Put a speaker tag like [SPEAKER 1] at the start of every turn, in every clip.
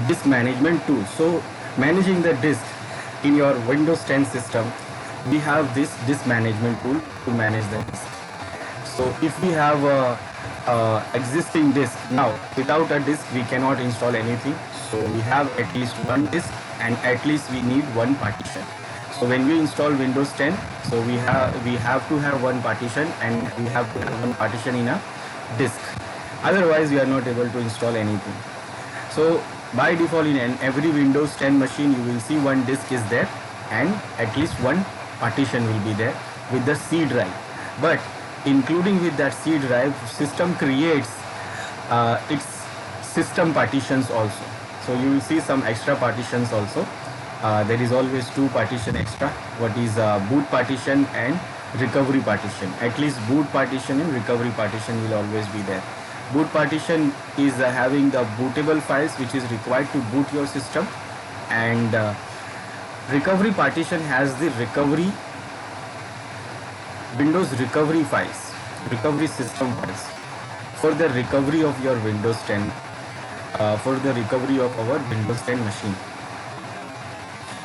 [SPEAKER 1] disk management tool. So managing the disk in your Windows 10 system, we have this disk management tool to manage the disk. So if we have a existing disk, now without a disk we cannot install anything. So we have at least one disk and at least we need one partition. So when we install Windows 10, so we have to have one partition and we have to have one partition in a disk. Otherwise we are not able to install anything. So by default in every Windows 10 machine you will see one disk is there and at least one partition will be there with the C drive. But including with that C drive, system creates its system partitions also. So you will see some extra partitions also. There is always two partition extra. What is boot partition and recovery partition. At least boot partition and recovery partition will always be there. Boot partition is having the bootable files which is required to boot your system, and recovery partition has the recovery Windows recovery files, recovery system files for the recovery of your Windows 10, for the recovery of our Windows 10 machine.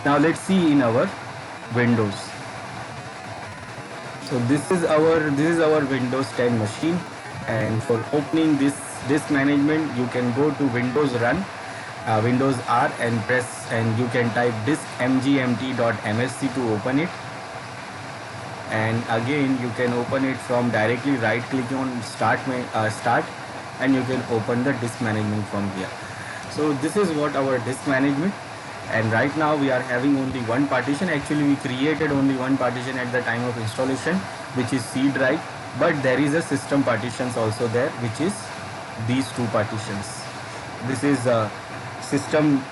[SPEAKER 1] Now let's see in our Windows. So this is our Windows 10 machine, and for opening this disk management you can go to Windows Run, Windows R, and press, and you can type disk mgmt.msc to open it. And again you can open it from directly right clicking on start, and you can open the disk management from here. So this is what our disk management, and right now we are having only one partition. Actually we created only one partition at the time of installation, which is C drive, but there is a system partitions also there, which is these two partitions. This is a system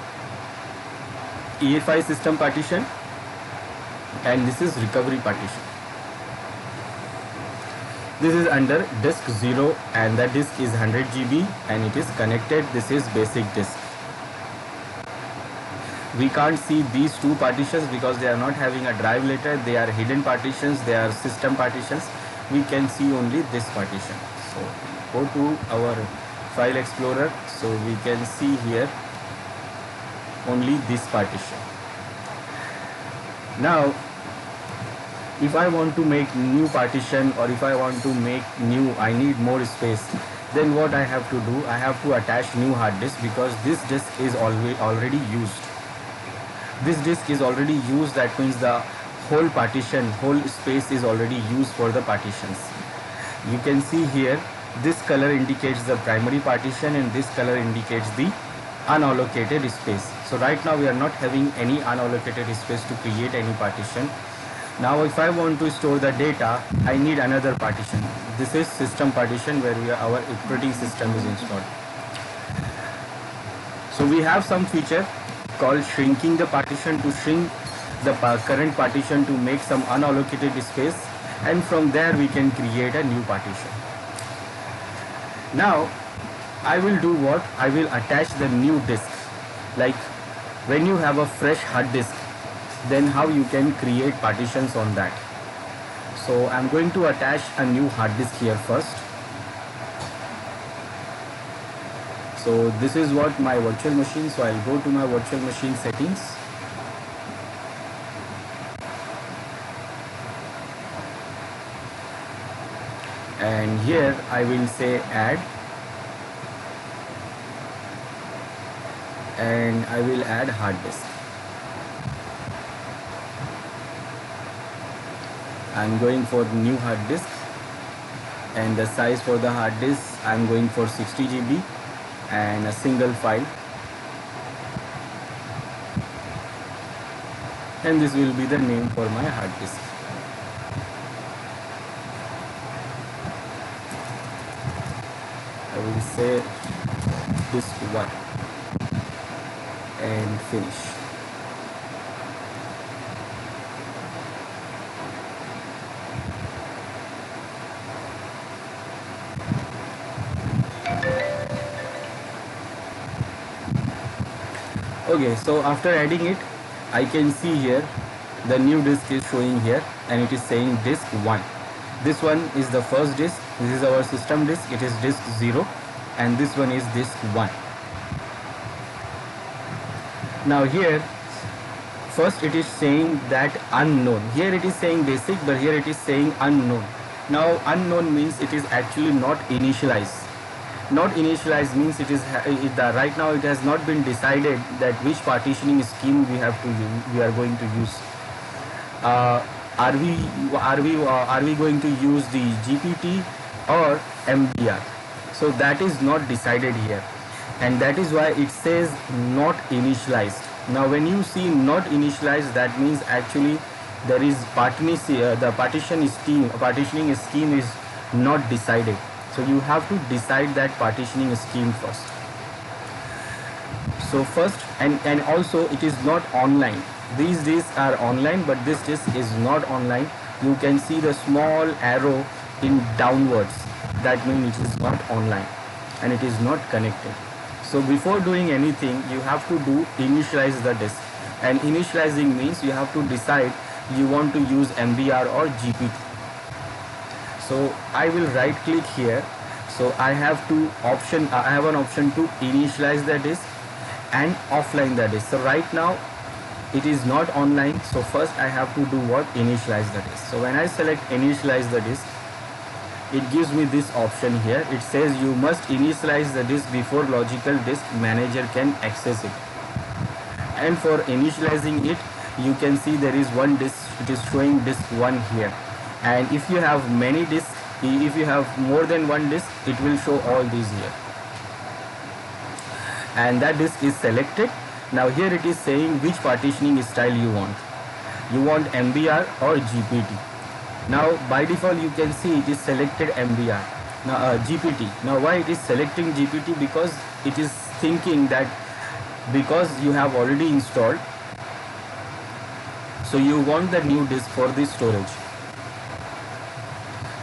[SPEAKER 1] EFI system partition, and this is recovery partition. This is under disk 0 and the disk is 100 GB and it is connected. This is basic disk. We can't see these two partitions because they are not having a drive letter. They are hidden partitions, they are system partitions. We can see only this partition. So go to our file explorer. So we can see here only this partition. Now if I want to make new partition, or if I want to make new, I need more space, then what I have to do, I have to attach new hard disk, because this disk is already used. This disk is already used, that means the whole partition, whole space is already used for the partitions. You can see here this color indicates the primary partition and this color indicates the unallocated space. So right now we are not having any unallocated space to create any partition. Now if I want to store the data, I need another partition. This is system partition, where our operating system is installed. So we have some feature called shrinking the partition, to shrink the current partition to make some unallocated space, and from there we can create a new partition. Now I will do what? I will attach the new disk. Like when you have a fresh hard disk, then how you can create partitions on that. So I'm going to attach a new hard disk here first. So this is what my virtual machine. So I'll go to my virtual machine settings. And here I will say add, and I will add hard disk. I'm going for new hard disk, and the size for the hard disk I'm going for 60 GB and a single file, and this will be the name for my hard disk. I will say disk 1 and finish. Okay, so after adding it, I can see here the new disk is showing here, and it is saying disk 1. This one is the first disk. This is our system disk. It is disk 0, and this one is disk 1. Now here, first it is saying that unknown. Here it is saying basic, but here it is saying unknown. Now unknown means it is actually not initialized. Not initialized means it is right now it has not been decided that which partitioning scheme we are going to use. Are we going to use the GPT or MBR? So that is not decided here, and that is why it says not initialized. Now when you see not initialized, that means actually there is the partitioning scheme is not decided. So you have to decide that partitioning scheme first. So first, and also it is not online. These days are online, but this disk is not online. You can see the small arrow in downwards. That means it is not online and it is not connected. So before doing anything, you have to initialize the disk. And initializing means you have to decide you want to use MBR or GPT. So I will right click here. So I have an option to initialize the disk and offline the disk. So right now it is not online, so first I have to do what? Initialize the disk. So when I select initialize the disk, it gives me this option here. It says you must initialize the disk before logical disk manager can access it. And for initializing it, you can see there is one disk. It is showing disk 1 here, and if you have many disks, if you have more than one disk, it will show all these here, and that disk is selected. Now here it is saying which partitioning style you want. You want MBR or GPT. Now by default you can see it is selected MBR. Now GPT. Now why it is selecting GPT? Because it is thinking that because you have already installed, so you want the new disk for the storage.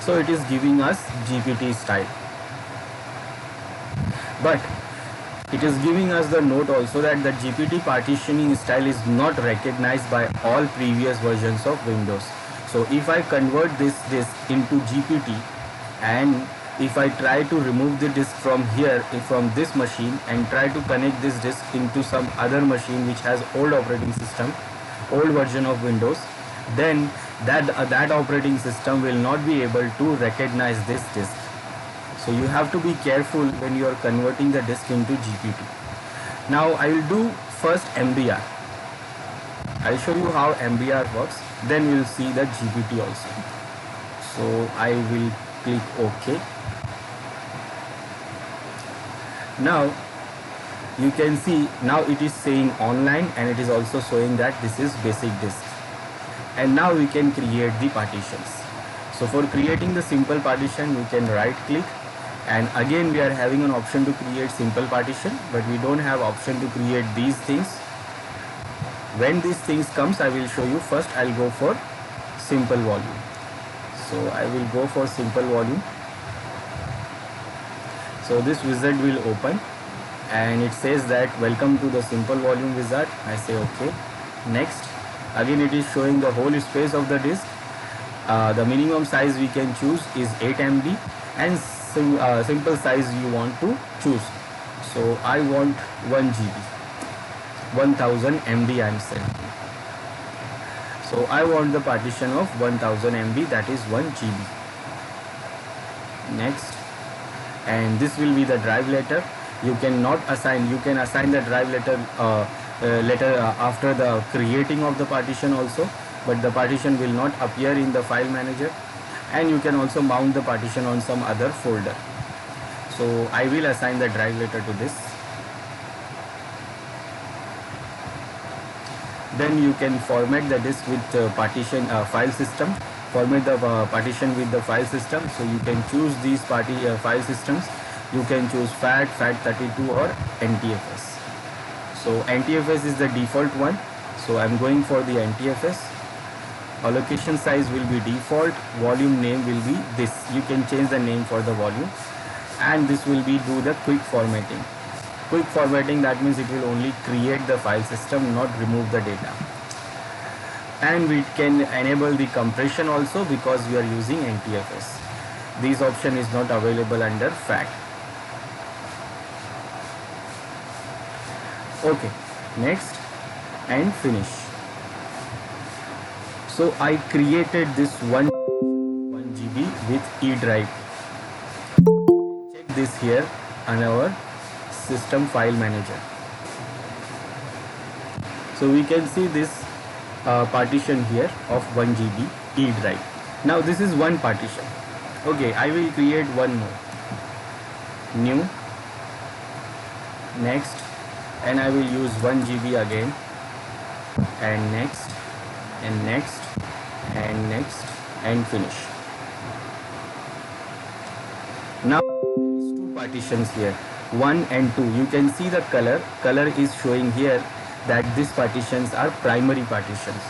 [SPEAKER 1] So it is giving us GPT style. But it is giving us the note also that the GPT partitioning style is not recognized by all previous versions of Windows. So if I convert this disk into GPT, and if I try to remove the disk from here, from this machine, and try to connect this disk into some other machine which has old operating system, old version of Windows, then that operating system will not be able to recognize this disk. So you have to be careful when you are converting the disk into GPT. Now I will do first MBR. I will show you how MBR works, then we will see the GPT also. So I will click OK. Now you can see now it is saying online, and it is also showing that this is basic disk. And now we can create the partitions. So for creating the simple partition, we can right click, and again we are having an option to create simple partition, but we don't have option to create these things. When these things comes, I will show you. First I'll go for simple volume. So I will go for simple volume. So this wizard will open, and it says that welcome to the simple volume wizard. I say OK. Next, again it is showing the whole space of the disk. The minimum size we can choose is 8 MB, and simple size you want to choose. So I want 1 GB, 1000 MB I am selecting. So I want the partition of 1000 MB, that is 1 GB. Next, and this will be the drive letter. You can assign the drive letter after the creating of the partition also, but the partition will not appear in the file manager. And you can also mount the partition on some other folder. So I will assign the drive letter to this. Then you can format the disk with partition file system. Format the partition with the file system. So you can choose these file systems. You can choose FAT, FAT32 or NTFS. So NTFS is the default one. So I'm going for the NTFS. Allocation size will be default. Volume name will be this. You can change the name for the volume. And this will be do the quick formatting. Quick formatting, that means it will only create the file system, not remove the data. And we can enable the compression also, because we are using NTFS. This option is not available under FAT. Okay, next and finish. So I created this 1 GB with E drive. Check this here on our system file manager. So we can see this partition here of 1 GB E drive. Now this is one partition. Okay, I will create one more. New, next, and I will use 1 GB again, and next, and next, and next, and finish. Now there is two partitions here, 1 and 2. You can see the color is showing here that these partitions are primary partitions.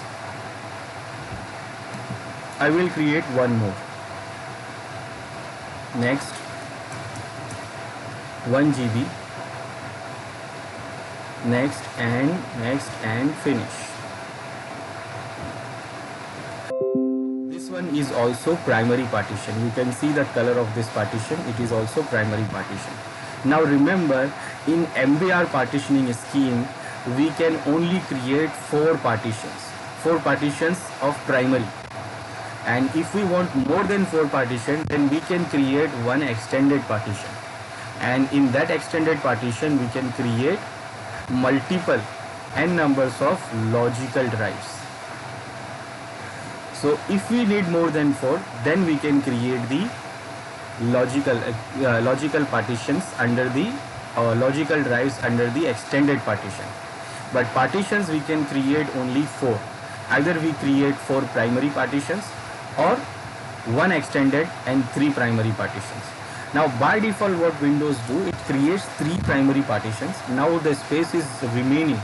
[SPEAKER 1] I will create one more. Next, 1 GB, next, and finish. This one is also primary partition. You can see the color of this partition. It is also primary partition. Now remember, in MBR partitioning scheme, we can only create 4 partitions of primary. And if we want more than 4 partitions, then we can create one extended partition. And in that extended partition, we can create multiple n numbers of logical drives. So if we need more than 4, then we can create the logical partitions under the logical drives under the extended partition. But partitions we can create only 4. Either we create 4 primary partitions or 1 extended and 3 primary partitions. Now by default what Windows do, it creates 3 primary partitions. Now the space is remaining.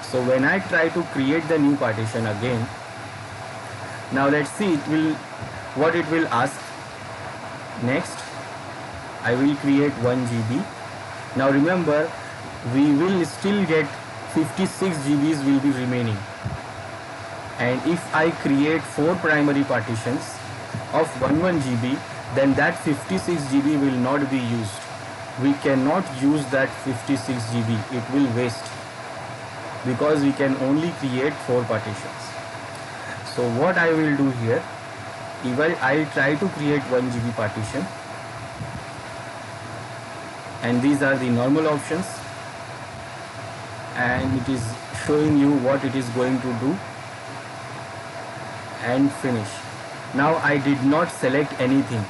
[SPEAKER 1] So when I try to create the new partition again, now let's see what it will ask. Next, I will create 1 GB. Now remember, we will still get 56 GBs will be remaining. And if I create 4 primary partitions of 1 GB, then that 56 GB will not be used. We cannot use that 56 GB. It will waste because we can only create 4 partitions. So what I will do here, I try to create 1 GB partition, and these are the normal options, and it is showing you what it is going to do, and finish. Now I did not select anything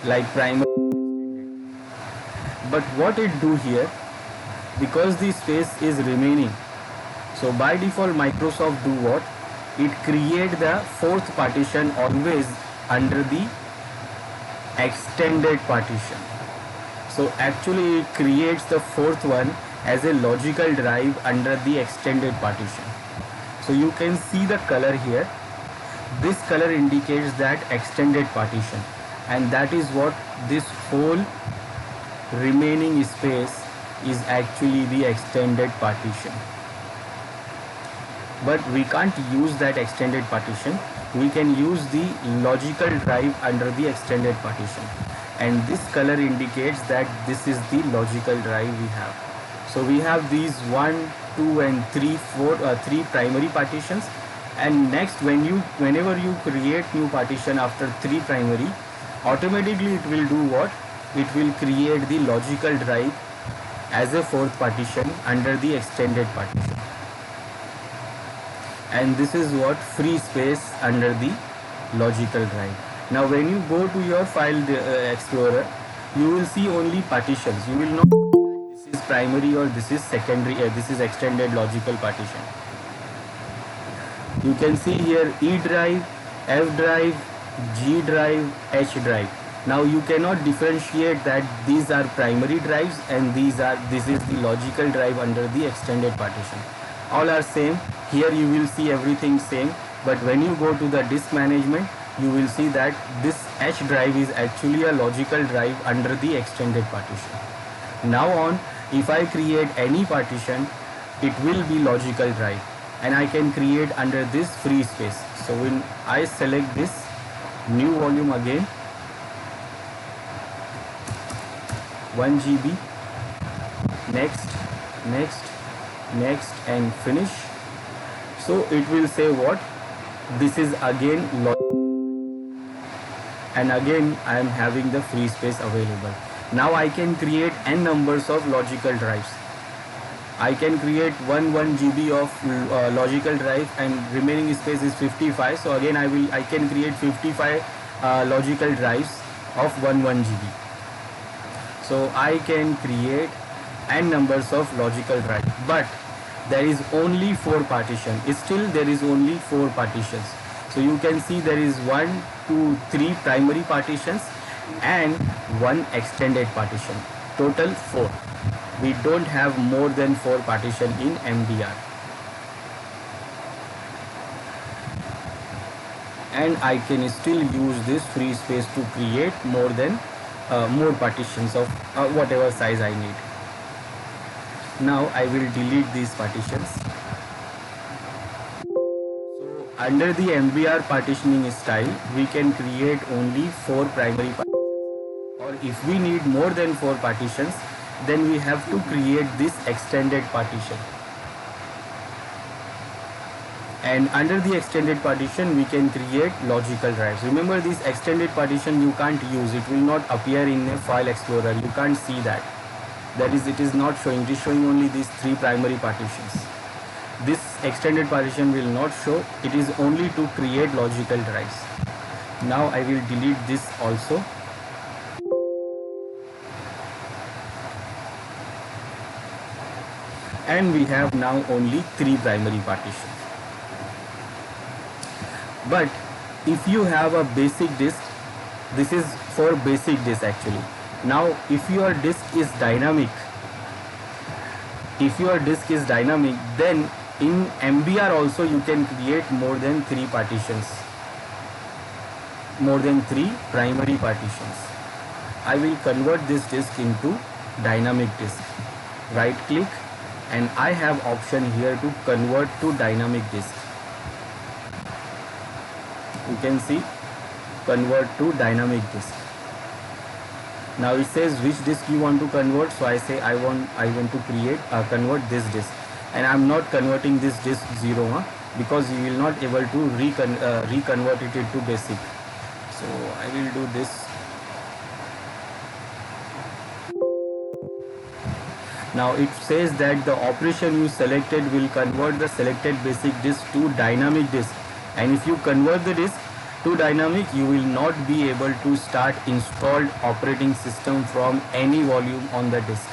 [SPEAKER 1] like primary, but what it do here, because the space is remaining, so by default Microsoft do what? It create the 4th partition always under the extended partition. So actually it creates the 4th one as a logical drive under the extended partition. So you can see the color here. This color indicates that extended partition, and that is what this whole remaining space is actually the extended partition. But we can't use that extended partition. We can use the logical drive under the extended partition, and this color indicates that this is the logical drive we have. So we have these 1, 2 and 3 primary partitions, and next whenever you create new partition after 3 primary, automatically it will do what? It will create the logical drive as a 4th partition under the extended partition. And this is what free space under the logical drive. Now when you go to your file explorer, you will see only partitions. You will not this is primary or this is secondary, this is extended logical partition. You can see here E drive, F drive, G drive, H drive. Now you cannot differentiate that these are primary drives and this is the logical drive under the extended partition. All are same. Here you will see everything same, but when you go to the disk management, you will see that this H drive is actually a logical drive under the extended partition. Now on, if I create any partition, it will be logical drive, and I can create under this free space. So when I select this new volume again, 1 GB, next, and finish. So it will say what? This is again and again I am having the free space available. Now I can create n numbers of logical drives. I can create 1 GB of logical drive, and remaining space is 55. So again I can create 55 logical drives of 1 GB. So I can create n numbers of logical drive, but there is only 4 partitions. Still there is only 4 partitions. So you can see there is 1, 2, 3 primary partitions and 1 extended partition. Total 4. We don't have more than 4 partition in MBR. And I can still use this free space to create more partitions of whatever size I need. Now I will delete these partitions. So under the MBR partitioning style, we can create only 4 primary partitions. Or if we need more than 4 partitions, then we have to create this extended partition. And under the extended partition, we can create logical drives. Remember, this extended partition you can't use. It will not appear in a file explorer. You can't see that. That is, it is not showing. It is showing only these 3 primary partitions. This extended partition will not show. It is only to create logical drives. Now I will delete this also. And we have now only 3 primary partitions. But if you have a basic disk, this is for basic disk actually. Now if your disk is dynamic, then in MBR also you can create more than 3 partitions, more than 3 primary partitions. I will convert this disk into dynamic disk. Right click, and I have option here to convert to dynamic disk. You can see convert to dynamic disk. Now it says which disk you want to convert, so I say I want to convert this disk, and I am not converting this disk 0 because you will not able to reconvert it into basic. So I will do this. Now it says that the operation you selected will convert the selected basic disk to dynamic disk, and if you convert the disk to dynamic, you will not be able to start installed operating system from any volume on the disk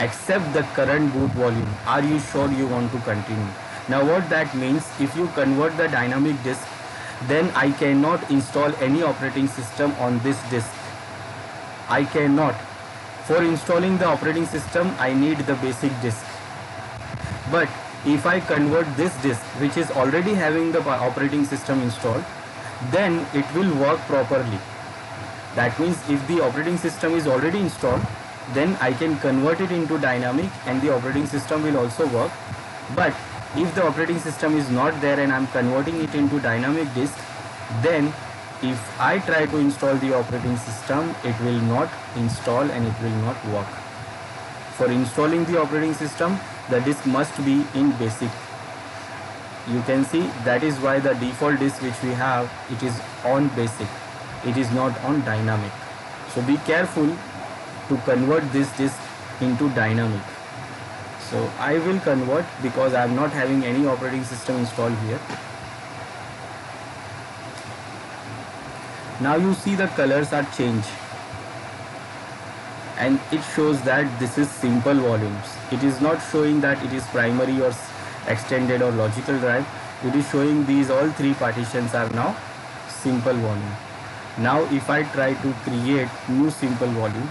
[SPEAKER 1] except the current boot volume. Are you sure you want to continue? Now what that means, if you convert the dynamic disk, then I cannot install any operating system on this disk. I cannot. For installing the operating system, I need the basic disk. But if I convert this disk, which is already having the operating system installed, then it will work properly. That means if the operating system is already installed, then I can convert it into dynamic and the operating system will also work. But if the operating system is not there and I'm converting it into dynamic disk, then if I try to install the operating system, it will not install and it will not work. For installing the operating system, the disk must be in basic. You can see that is why the default disk which we have, it is on basic. It is not on dynamic. So be careful to convert this disk into dynamic. So I will convert because I am not having any operating system installed here. Now you see the colors are changed, and it shows that this is simple volumes. It is not showing that it is primary or extended or logical drive. It is showing these all 3 partitions are now simple volume. Now if I try to create new simple volume,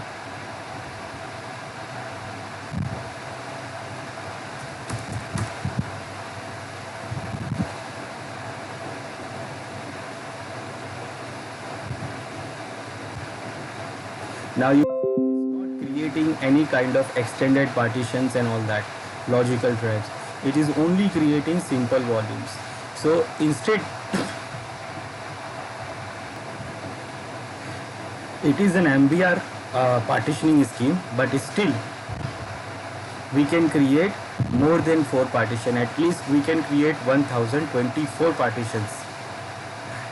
[SPEAKER 1] now you not creating any kind of extended partitions and all that logical drives. It is only creating simple volumes. So instead it is an MBR partitioning scheme, but still we can create more than 4 partition. At least we can create 1024 partitions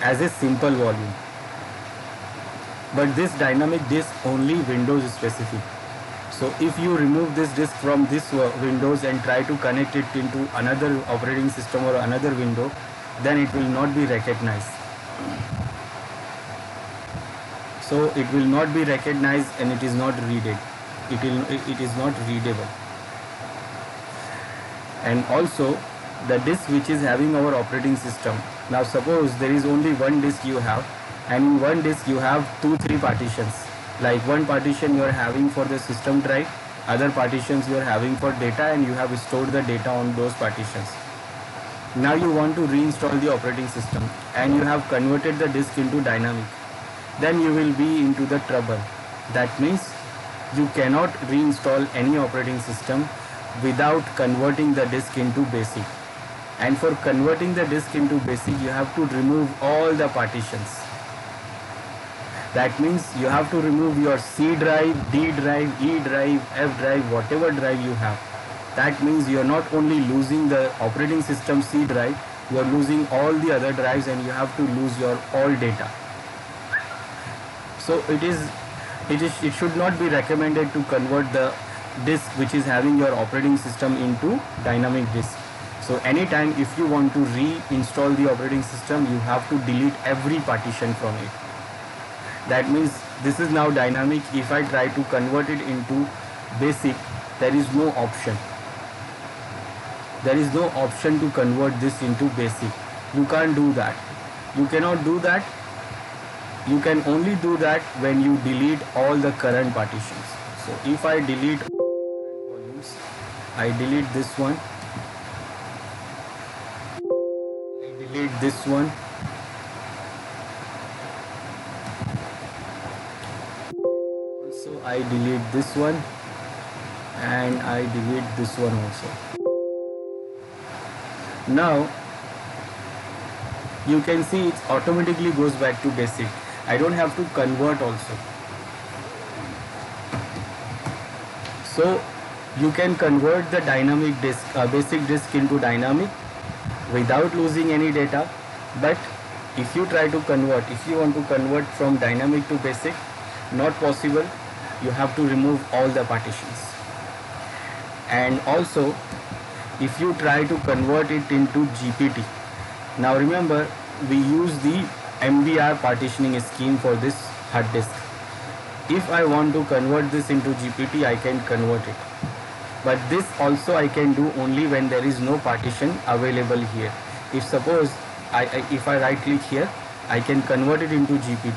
[SPEAKER 1] as a simple volume. But this dynamic disk only Windows specific. So if you remove this disk from this Windows and try to connect it into another operating system or another window, then it will not be recognized. So it will not be recognized and it is not readed. It is not readable. And also the disk which is having our operating system. Now suppose there is only one disk you have, and in one disk you have 2-3 partitions. Like one partition you are having for the system drive, other partitions you are having for data, and you have stored the data on those partitions. Now you want to reinstall the operating system and you have converted the disk into dynamic. Then you will be into the trouble. That means you cannot reinstall any operating system without converting the disk into basic. And for converting the disk into basic, you have to remove all the partitions. That means you have to remove your C drive, D drive, E drive, F drive, whatever drive you have. That means you are not only losing the operating system C drive, you are losing all the other drives, and you have to lose your all data. So it should not be recommended to convert the disk which is having your operating system into dynamic disk. So anytime if you want to reinstall the operating system, you have to delete every partition from it. That means this is now dynamic. If I try to convert it into basic, there is no option. There is no option to convert this into basic. You can't do that. You cannot do that. You can only do that when you delete all the current partitions. So if I delete volumes, I delete this one, I delete this one, also I delete this one, and I delete this one also. Now you can see it automatically goes back to basic. I don't have to convert also. So you can convert the dynamic disk, basic disk into dynamic without losing any data. But if you try to convert, if you want to convert from dynamic to basic, not possible. You have to remove all the partitions. And also if you try to convert it into GPT, now remember we use the MBR partitioning scheme for this hard disk. If I want to convert this into GPT, I can convert it. But this also I can do only when there is no partition available here. If suppose if I right click here, I can convert it into GPT.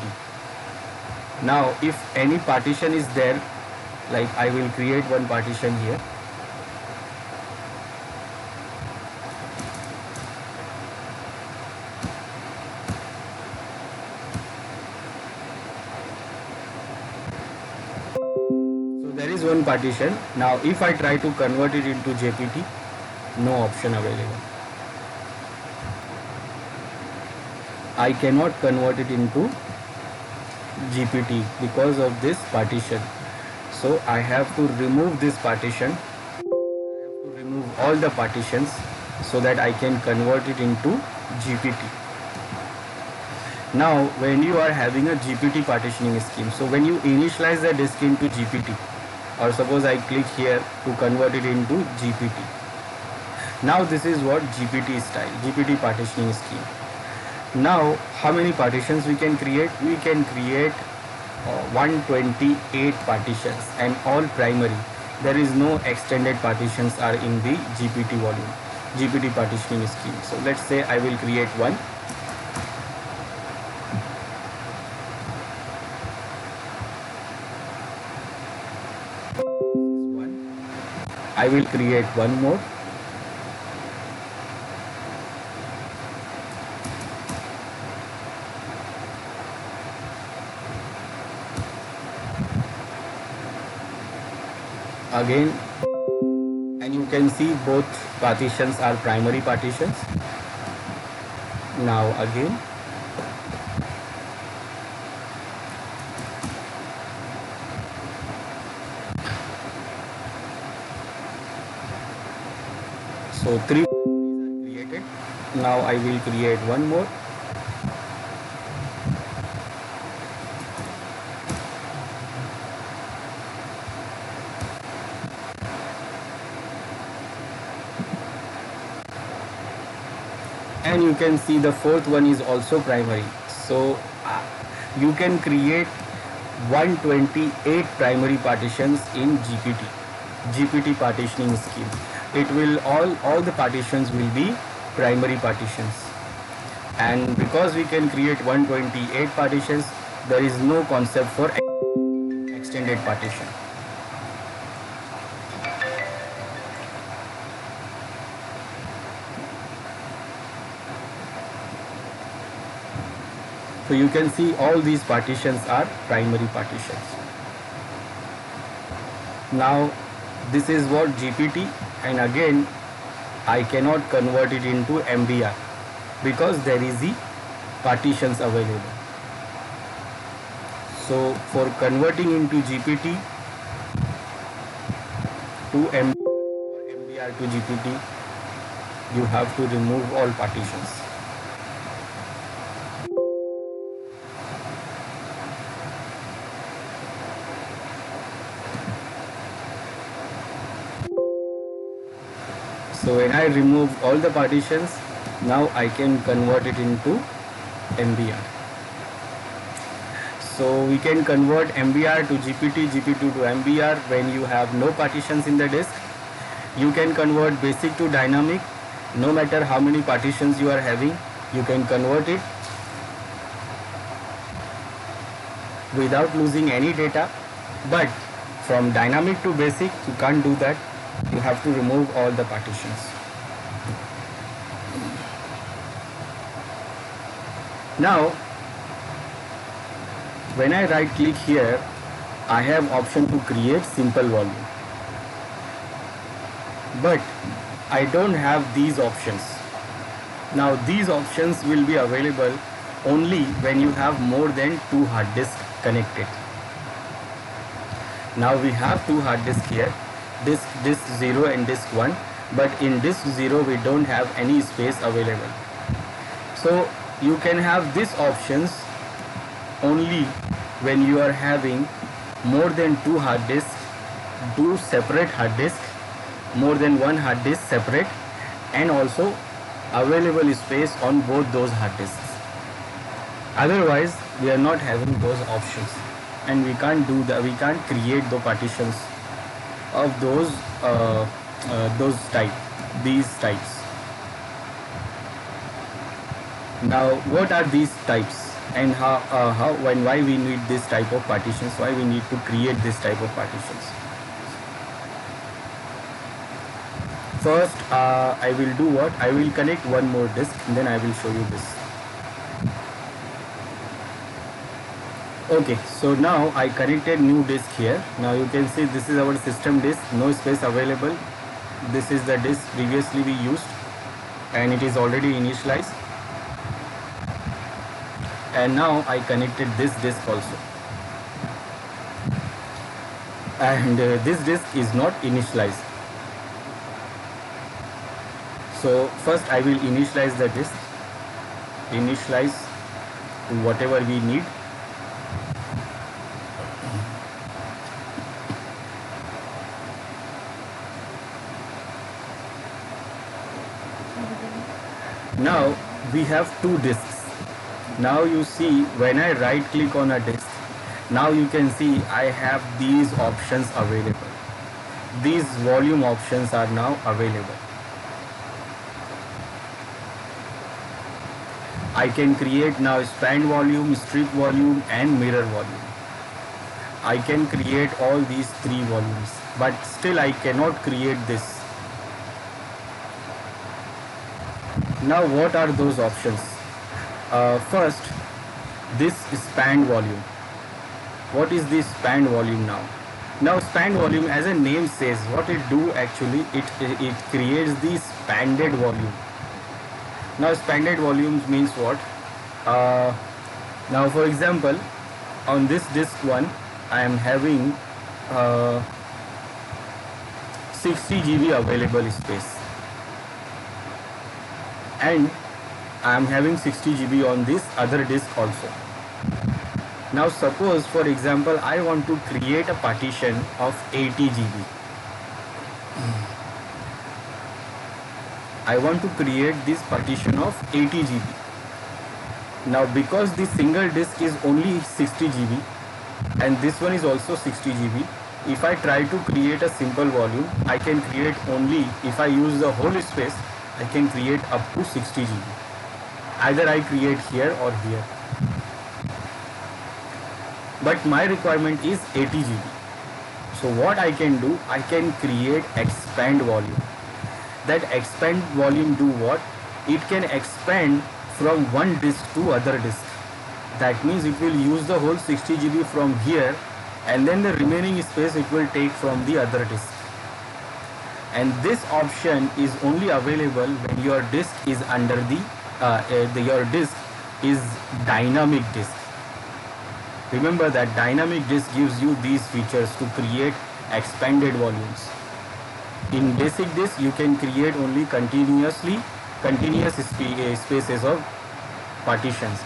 [SPEAKER 1] Now if any partition is there, like I will create one partition here. There is one partition. Now if I try to convert it into JPT, no option available. I cannot convert it into GPT because of this partition. So I have to remove this partition. I have to remove all the partitions so that I can convert it into GPT. Now when you are having a GPT partitioning scheme, so when you initialize the disk into GPT, or suppose I click here to convert it into GPT. Now this is what GPT style, GPT partitioning scheme. Now how many partitions we can create? We can create 128 partitions, and all primary. There is no extended partitions are in the GPT volume, GPT partitioning scheme. So let's say I will create one. I will create one more. Again, and you can see both partitions are primary partitions. Now again, So 3 are created. Now I will create one more. And you can see the fourth one is also primary. So you can create 128 primary partitions in GPT partitioning scheme. It will all the partitions will be primary partitions, and because we can create 128 partitions, there is no concept for extended partition. So you can see all these partitions are primary partitions. Now this is what GPT, and again I cannot convert it into MBR because there is the partitions available. So for converting into GPT to MBR to GPT, you have to remove all partitions. So when I remove all the partitions, now I can convert it into MBR. So we can convert MBR to GPT, GPT to MBR when you have no partitions in the disk. You can convert basic to dynamic. No matter how many partitions you are having, you can convert it without losing any data. But from dynamic to basic, you can't do that. You have to remove all the partitions. Now, when I right click here, I have option to create simple volume. But I don't have these options. Now these options will be available only when you have more than 2 hard disks connected. Now we have 2 hard disks here, disk 0 and disk 1, but in disk 0 we don't have any space available. So you can have these options only when you are having more than 2 hard disks, 2 separate hard disks, more than 1 hard disk separate, and also available space on both those hard disks. Otherwise we are not having those options, and we can't do that. We can't create the partitions of those these types. Now what are these types, and how and why we need this type of partitions, why we need to create this type of partitions? First I will do what? I will connect one more disk, and then I will show you this. Okay, so now I connected new disk here. Now you can see this is our system disk, no space available. This is the disk previously we used, and it is already initialized. And now I connected this disk also, and this disk is not initialized. So first I will initialize the disk, initialize to whatever we need. Now we have 2 disks. Now you see when I right click on a disk, now you can see I have these options available. These volume options are now available. I can create now span volume, strip volume, and mirror volume. I can create all these 3 volumes, but still I cannot create this. Now what are those options? First, this span volume. What is this span volume now? Now span volume, as a name says, what it do actually, it creates the spanded volume. Now spanded volumes means what? Now for example, on this disk 1 I am having 60 GB available space. and I am having 60 GB on this other disk also. Now suppose for example I want to create a partition of 80 GB. I want to create this partition of 80 GB. Now because this single disk is only 60 GB and this one is also 60 GB, if I try to create a simple volume, I can create only, if I use the whole space, I can create up to 60 GB. Either I create here or here. But my requirement is 80 GB. So what I can do, I can create expand volume. That expand volume do what? It can expand from one disk to other disk. That means it will use the whole 60 GB from here, and then the remaining space it will take from the other disk. And this option is only available when your disk is under your disk is dynamic disk. Remember that dynamic disk gives you these features to create expanded volumes. In basic disk you can create only continuous spaces of partitions.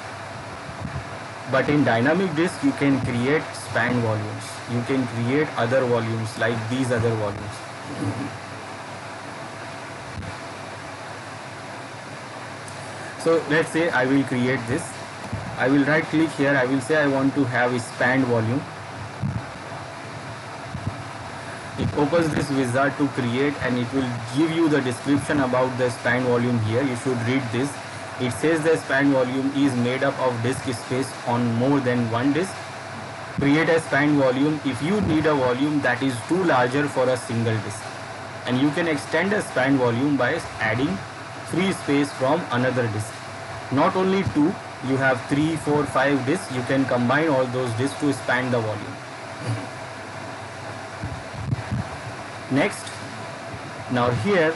[SPEAKER 1] But in dynamic disk you can create span volumes. You can create other volumes like these other volumes. So let's say I will create this. I will right click here. I will say I want to have a span volume. It opens this wizard to create, and it will give you the description about the span volume here. You should read this. It says the span volume is made up of disk space on more than one disk. Create a span volume if you need a volume that is too larger for a single disk. And you can extend a span volume by adding free space from another disk. Not only two, you have 3, 4, 5 disks. You can combine all those disks to span the volume. Next, now here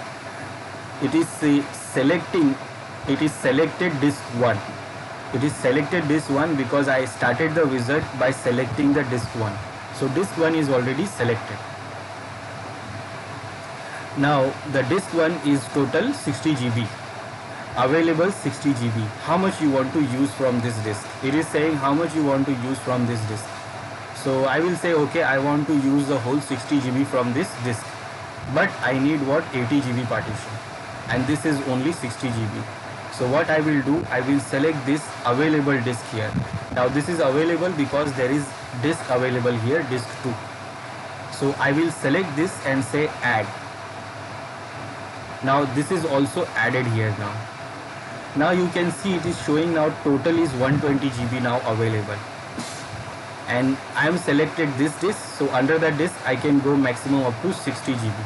[SPEAKER 1] it is selecting. It is selected disk 1. It is selected disk 1 because I started the wizard by selecting the disk 1. So disk 1 is already selected. Now the disk 1 is total 60 GB. Available 60 GB. How much you want to use from this disk? It is saying how much you want to use from this disk. So I will say okay, I want to use the whole 60 GB from this disk. But I need what? 80 GB partition. And this is only 60 GB. So what I will do, I will select this available disk here. Now this is available because there is disk available here, disk 2. So I will select this and say add. Now this is also added here now. Now you can see it is showing now total is 120 GB now available. And I am selected this disk, so under that disk I can go maximum up to 60 GB.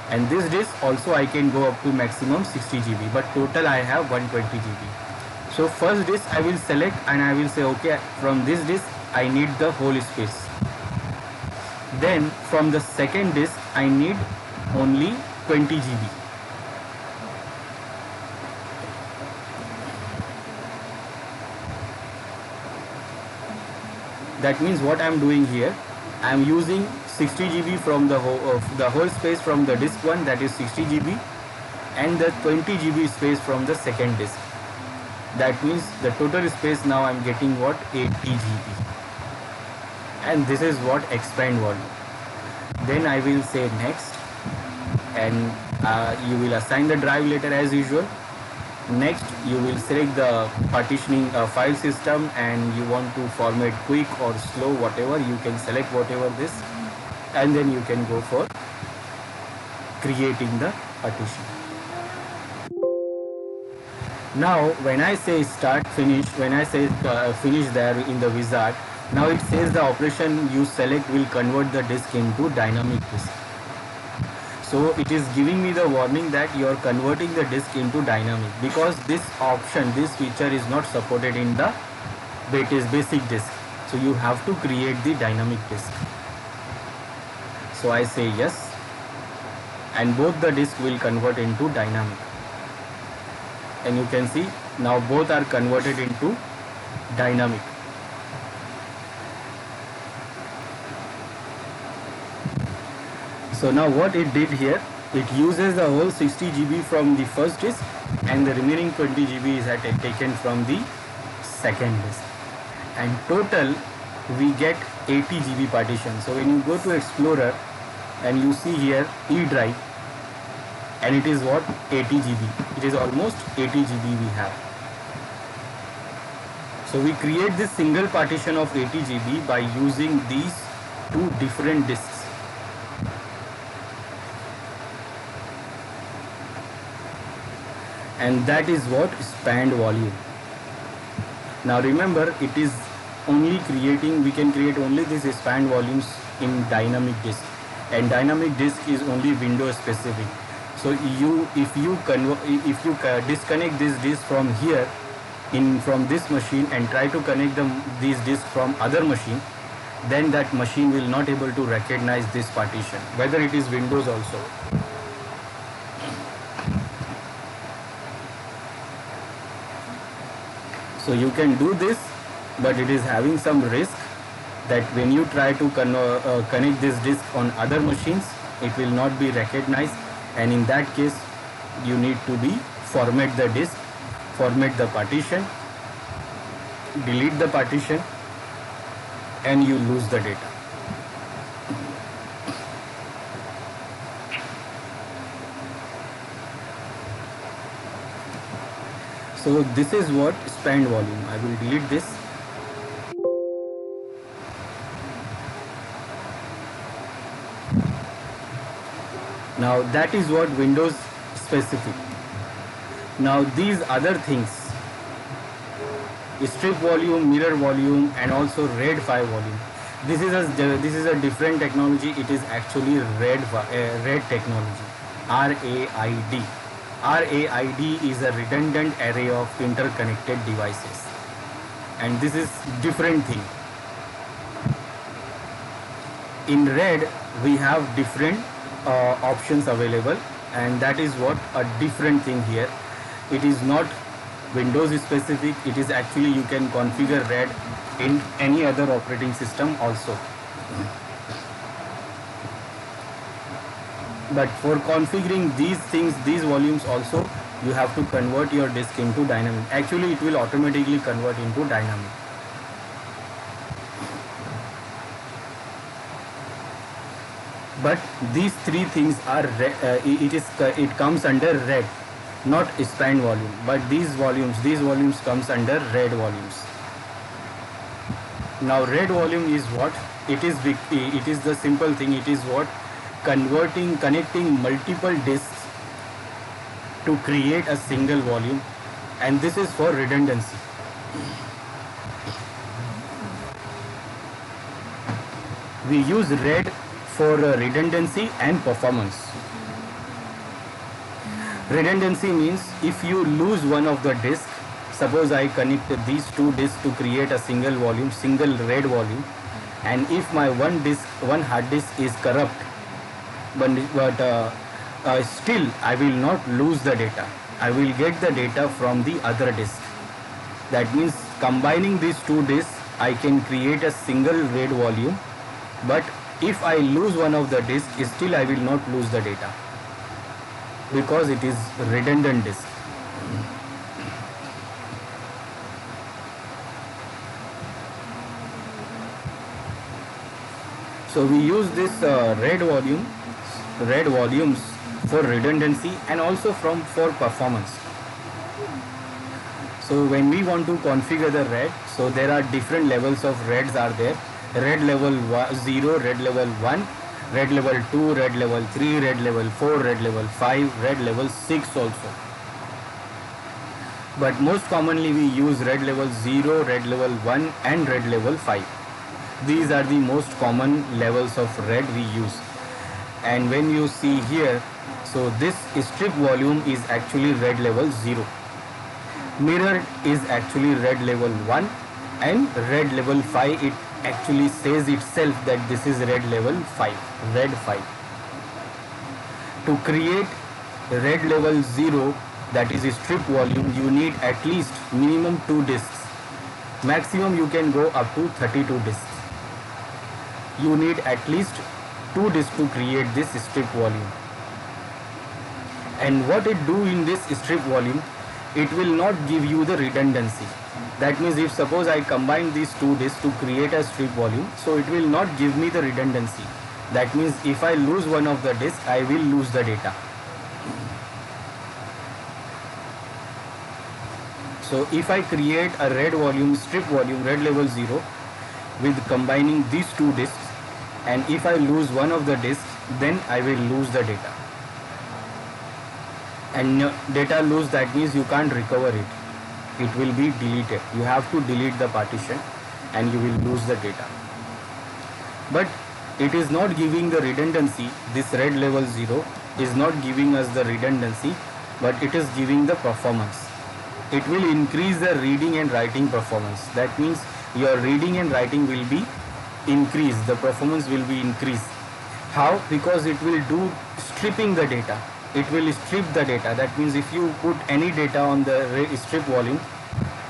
[SPEAKER 1] And this disk also I can go up to maximum 60 GB, but total I have 120 GB. So first disk I will select and I will say okay, from this disk I need the whole space. Then from the second disk I need only 20 GB. That means what I am doing here, I am using 60 GB from the whole space from the disk 1, that is 60 GB, and the 20 GB space from the second disk. That means the total space now I am getting what? 80 GB. And this is what expand volume. Then I will say next, and you will assign the drive later as usual. Next you will select the partitioning file system, and you want to format quick or slow, whatever you can select, whatever this, and then you can go for creating the partition. Now when I say start finish, when I say finish there in the wizard, now it says the operation you select will convert the disk into dynamic disk. So it is giving me the warning that you are converting the disk into dynamic, because this option, this feature is not supported in the basic disk. So you have to create the dynamic disk. So I say yes, and both the disk will convert into dynamic. And you can see now both are converted into dynamic. So now what it did here, It uses the whole 60 GB from the first disk, and the remaining 20 GB is taken from the second disk. And total we get 80 GB partition. So when you go to Explorer and you see here E drive, and it is what, 80 GB. It is almost 80 GB we have. So we create this single partition of 80 GB by using these two different disks. And that is what spanned volume. Now remember, it is only creating, we can create only these spanned volumes in dynamic disk, and dynamic disk is only Windows specific. So if you disconnect this disk from here from this machine and try to connect these disks from other machine, then that machine will not able to recognize this partition, whether it is Windows also. So you can do this, but it is having some risk that when you try to connect this disk on other machines, it will not be recognized, and in that case you need to format the disk, format the partition, delete the partition, and you lose the data. So this is what spanned volume. I will delete this. Now that is what Windows specific. Now these other things, strip volume, mirror volume, and also RAID 5 volume. This is a different technology. It is actually RAID technology. RAID. RAID is a redundant array of interconnected devices, and this is different thing. In RAID we have different options available, and that is what a different thing here. It is not Windows specific. It is actually, you can configure RAID in any other operating system also. But for configuring these things, these volumes also, you have to convert your disk into dynamic. Actually it will automatically convert into dynamic. But these three things are it comes under RAID, not spanned volume. But these volumes comes under RAID volumes. Now RAID volume is what? It is the simple thing. It is what? Connecting multiple disks to create a single volume, and this is for redundancy. We use RAID for redundancy and performance. Redundancy means if you lose one of the disks, suppose I connect these two disks to create a single volume, single RAID volume, and if my one hard disk is corrupt, but still I will not lose the data. I will get the data from the other disk. That means combining these two disks, I can create a single RAID volume, but if I lose one of the disks, still I will not lose the data, because it is redundant disk. So we use this RAID volumes for redundancy and also for performance. So when we want to configure the RAID, so there are different levels of RAIDs are there. RAID level 0, RAID level 1, RAID level 2, RAID level 3, RAID level 4, RAID level 5, RAID level 6 also. But most commonly we use RAID level 0, RAID level 1 and RAID level 5. These are the most common levels of RAID we use. And when you see here, so this strip volume is actually RAID level 0. Mirror is actually RAID level 1, and RAID level 5, it actually says itself that this is RAID level 5, RAID 5. To create RAID level 0, that is strip volume, you need at least minimum 2 disks. Maximum you can go up to 32 disks. You need at least 2 disks to create this strip volume. And what it do in this strip volume, it will not give you the redundancy. That means if suppose I combine these two disks to create a strip volume, so it will not give me the redundancy. That means if I lose one of the disks, I will lose the data. So if I create a read volume, strip volume, read level 0 with combining these two disks, and if I lose one of the disks, then I will lose the data. And data lose, that means you can't recover it. It will be deleted. You have to delete the partition and you will lose the data. But it is not giving the redundancy. This read level 0 is not giving us the redundancy, but it is giving the performance. It will increase the reading and writing performance. That means your reading and writing will be increased. The performance will be increased. How? Because it will do stripping the data. It will strip the data. That means if you put any data on the strip volume,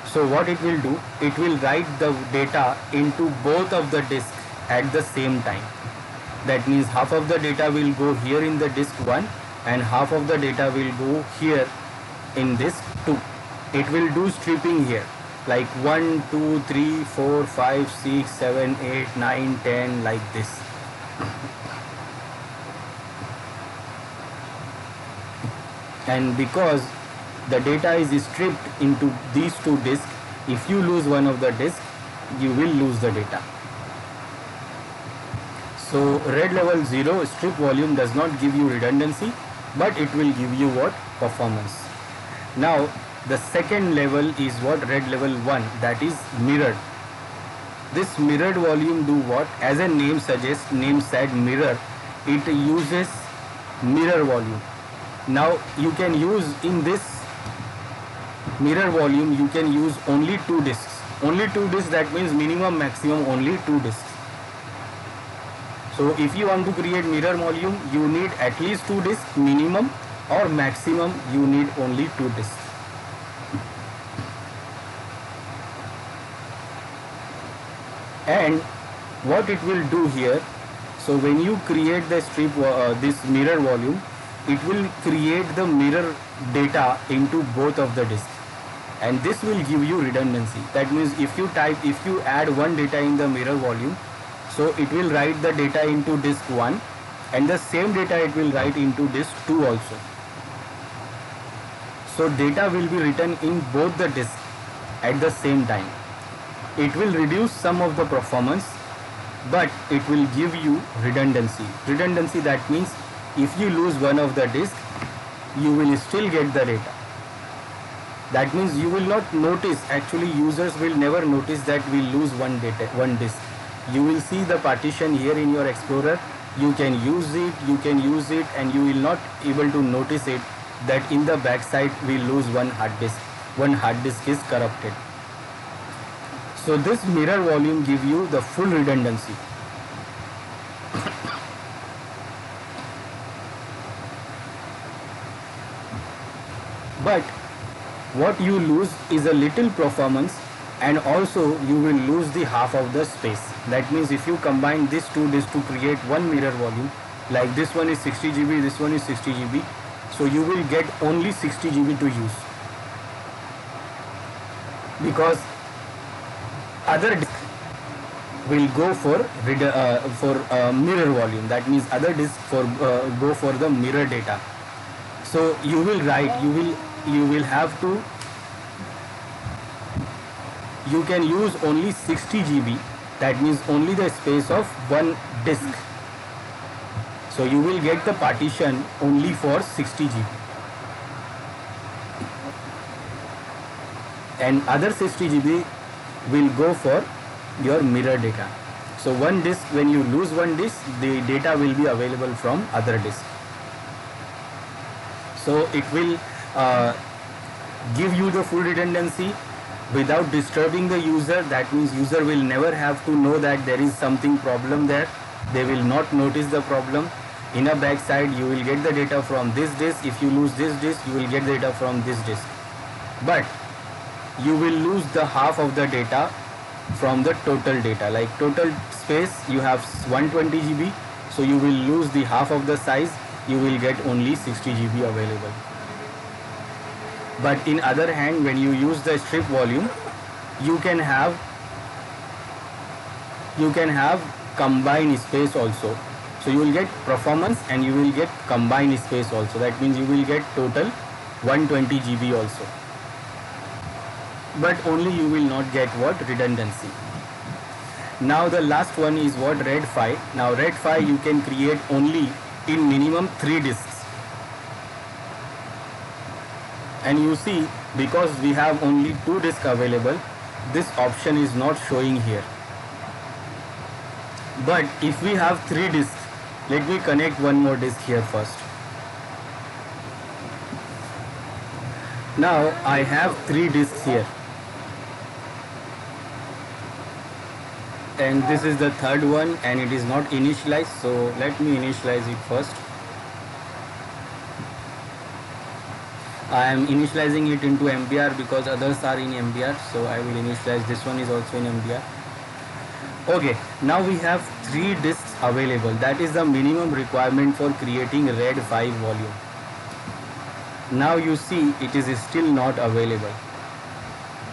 [SPEAKER 1] so what it will do, it will write the data into both of the disks at the same time. That means half of the data will go here in the disk 1 and half of the data will go here in disk 2. It will do stripping here like 1, 2, 3, 4, 5, 6, 7, 8, 9, 10 like this. And because the data is stripped into these two disks, if you lose one of the disks, you will lose the data. So read level 0 strip volume does not give you redundancy, but it will give you what? Performance. Now the second level is what? Read level 1, that is mirrored. This mirrored volume do what? As a name suggests, name said mirror, it uses mirror volume. Now you can use in this mirror volume, you can use only two disks. Only two disks, that means minimum maximum only two disks. So if you want to create mirror volume, you need at least two disks minimum, or maximum you need only two disks. And what it will do here, so when you create the strip this mirror volume, it will create the mirror data into both of the disks, and this will give you redundancy. That means if you add one data in the mirror volume, so it will write the data into disk 1 and the same data it will write into disk 2 also. So data will be written in both the disks at the same time. It will reduce some of the performance, but it will give you redundancy. Redundancy, that means if you lose one of the disks, you will still get the data. That means you will not notice, actually users will never notice that we lose one disk. You will see the partition here in your Explorer, you can use it and you will not able to notice it that in the backside we lose one hard disk is corrupted. So this mirror volume give you the full redundancy. But what you lose is a little performance, and also you will lose the half of the space. That means if you combine these two disks to create one mirror volume, like this one is 60 GB, this one is 60 GB, so you will get only 60 GB to use, because other disks will go for mirror volume. That means other disks go for the mirror data. So you will write, you will have to, you can use only 60 GB, that means only the space of one disk. So you will get the partition only for 60 GB. And other 60 GB will go for your mirror data. So one disk, when you lose one disk, the data will be available from other disk. So it will give you the full redundancy without disturbing the user. That means user will never have to know that there is something problem there. They will not notice the problem. In a backside, you will get the data from this disk. If you lose this disk, you will get the data from this disk. But you will lose the half of the data from the total data. Like total space, you have 120 GB. So you will lose the half of the size, you will get only 60 GB available. But in other hand, when you use the strip volume, you can have combined space also. So you will get performance and you will get combined space also. That means you will get total 120 GB also. But only you will not get what? Redundancy. Now the last one is what? RAID 5. Now RAID 5 you can create only in minimum 3 disks. And you see, because we have only 2 disks available, this option is not showing here. But if we have 3 disks, let me connect one more disk here first. Now I have 3 disks here. And this is the third one, and it is not initialized, so let me initialize it first. I am initializing it into MBR because others are in MBR, so I will initialize this one is also in MBR. Okay, now we have 3 disks available. That is the minimum requirement for creating RAID 5 volume. Now you see it is still not available.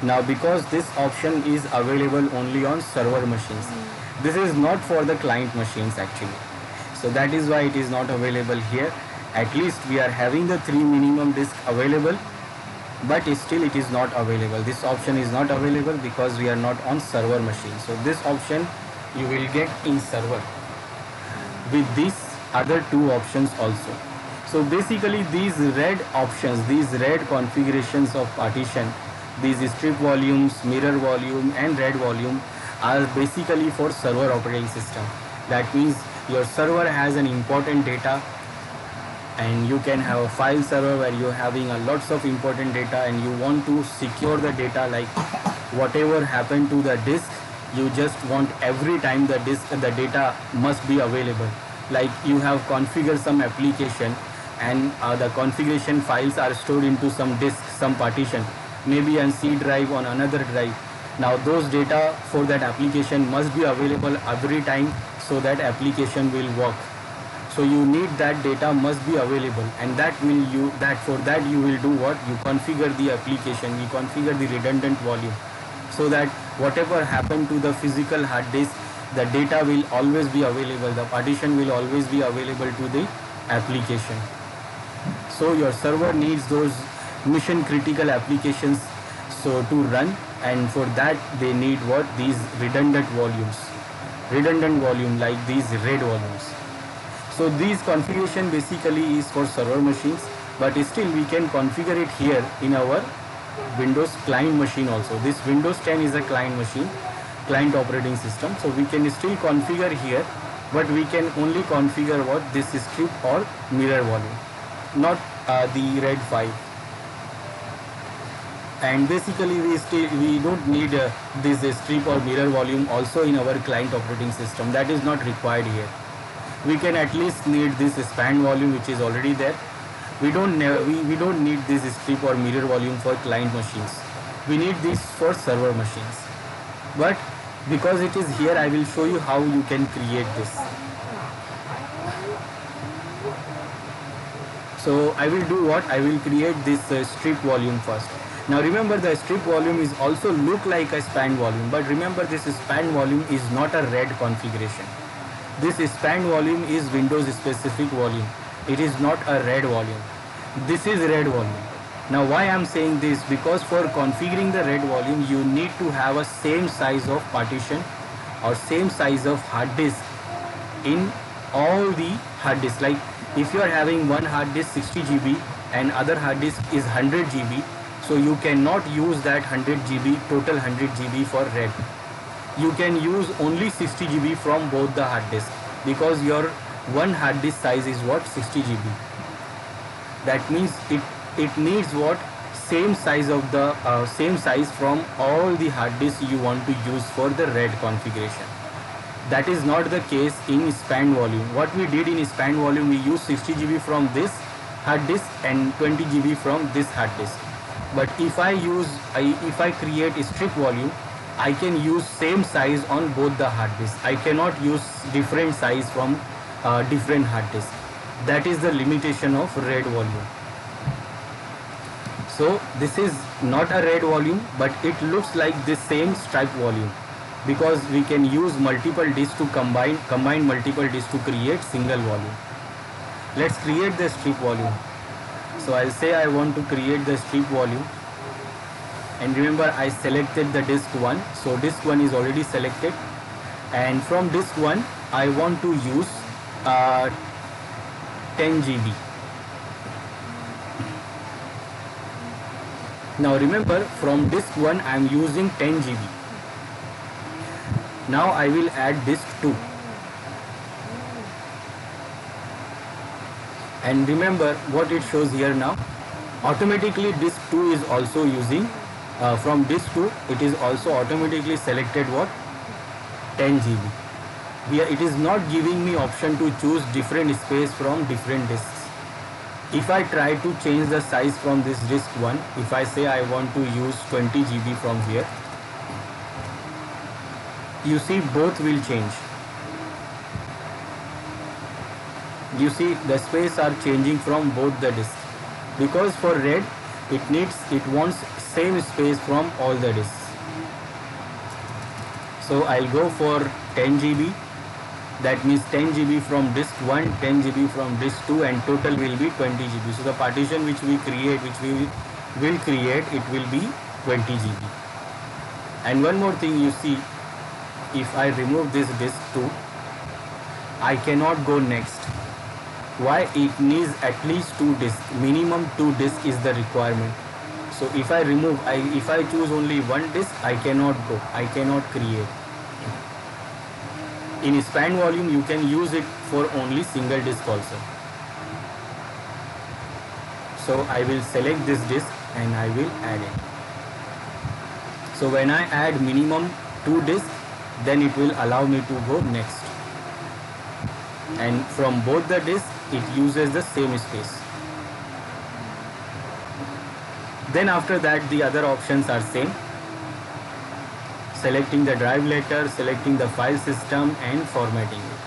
[SPEAKER 1] Now because this option is available only on server machines. This is not for the client machines actually. So that is why it is not available here. At least we are having the 3 minimum disks available, but still it is not available. This option is not available because we are not on server machine. So this option you will get in server with these other 2 options also. So basically these RAID options, these RAID configurations of partition, these strip volumes, mirror volume and RAID volume are basically for server operating system. That means your server has an important data, and you can have a file server where you're having a lots of important data and you want to secure the data, like whatever happened to the disk, you just want every time the data must be available. Like you have configured some application and the configuration files are stored into some disk, some partition, maybe on C drive, on another drive. Now those data for that application must be available every time so that application will work. So you need that data must be available, and for that you will do what? You configure the application, you configure the redundant volume, so that whatever happened to the physical hard disk, the data will always be available, the partition will always be available to the application. So your server needs those mission critical applications so to run, and for that they need what? These redundant volumes, redundant volume like these RAID volumes. So these configuration basically is for server machines, but still we can configure it here in our Windows client machine also. This Windows 10 is a client machine, client operating system, so we can still configure here, but we can only configure what? This strip or mirror volume, not the RAID 5. And basically we don't need this strip or mirror volume also in our client operating system. That is not required here. We can at least need this span volume which is already there. We don't need this strip or mirror volume for client machines. We need this for server machines. But because it is here, I will show you how you can create this. So I will do what? I will create this strip volume first. Now remember, the strip volume is also look like a span volume, but remember this span volume is not a RAID configuration. This span volume is Windows specific volume. It is not a RAID volume. This is RAID volume. Now why I am saying this? Because for configuring the RAID volume, you need to have a same size of partition or same size of hard disk in all the hard disks. Like if you are having one hard disk 60 GB and other hard disk is 100 GB, so you cannot use that 100 GB, total 100 GB for RAID. You can use only 60 GB from both the hard disks, because your one hard disk size is what? 60 GB. That means it needs what? Same size of the same size from all the hard disks you want to use for the RAID configuration. That is not the case in span volume. What we did in span volume, we use 60 GB from this hard disk and 20 GB from this hard disk. But if I create a strip volume, I can use same size on both the hard disks. I cannot use different size from different hard disks. That is the limitation of RAID volume. So this is not a RAID volume, but it looks like the same stripe volume, because we can use multiple disks to combine multiple disks to create single volume. Let's create the strip volume. So I'll say I want to create the strip volume, and remember I selected the disk 1, so disk 1 is already selected, and from disk 1 I want to use 10 GB. Now remember, from disk 1 I am using 10 GB. Now I will add disk 2. And remember what it shows here now. Automatically disk 2 is also using, from disk 2 it is also automatically selected what? 10 GB. Here it is not giving me option to choose different space from different disks. If I try to change the size from this disk 1, if I say I want to use 20 GB from here, you see both will change. You see the space are changing from both the disks, because for RAID it wants same space from all the disks. So I'll go for 10 GB. That means 10 GB from disk 1, 10 GB from disk 2, and total will be 20 GB. So the partition which we will create, it will be 20 GB. And one more thing you see, if I remove this disk 2, I cannot go next. Why? It needs at least 2 disks. Minimum 2 disks is the requirement. So if I choose only one disk, I cannot go. I cannot create. In span volume, you can use it for only single disk also. So I will select this disk and I will add it. So when I add minimum 2 disks, then it will allow me to go next. And from both the disks, it uses the same space. Then after that, the other options are same. Selecting the drive letter, selecting the file system, and formatting it.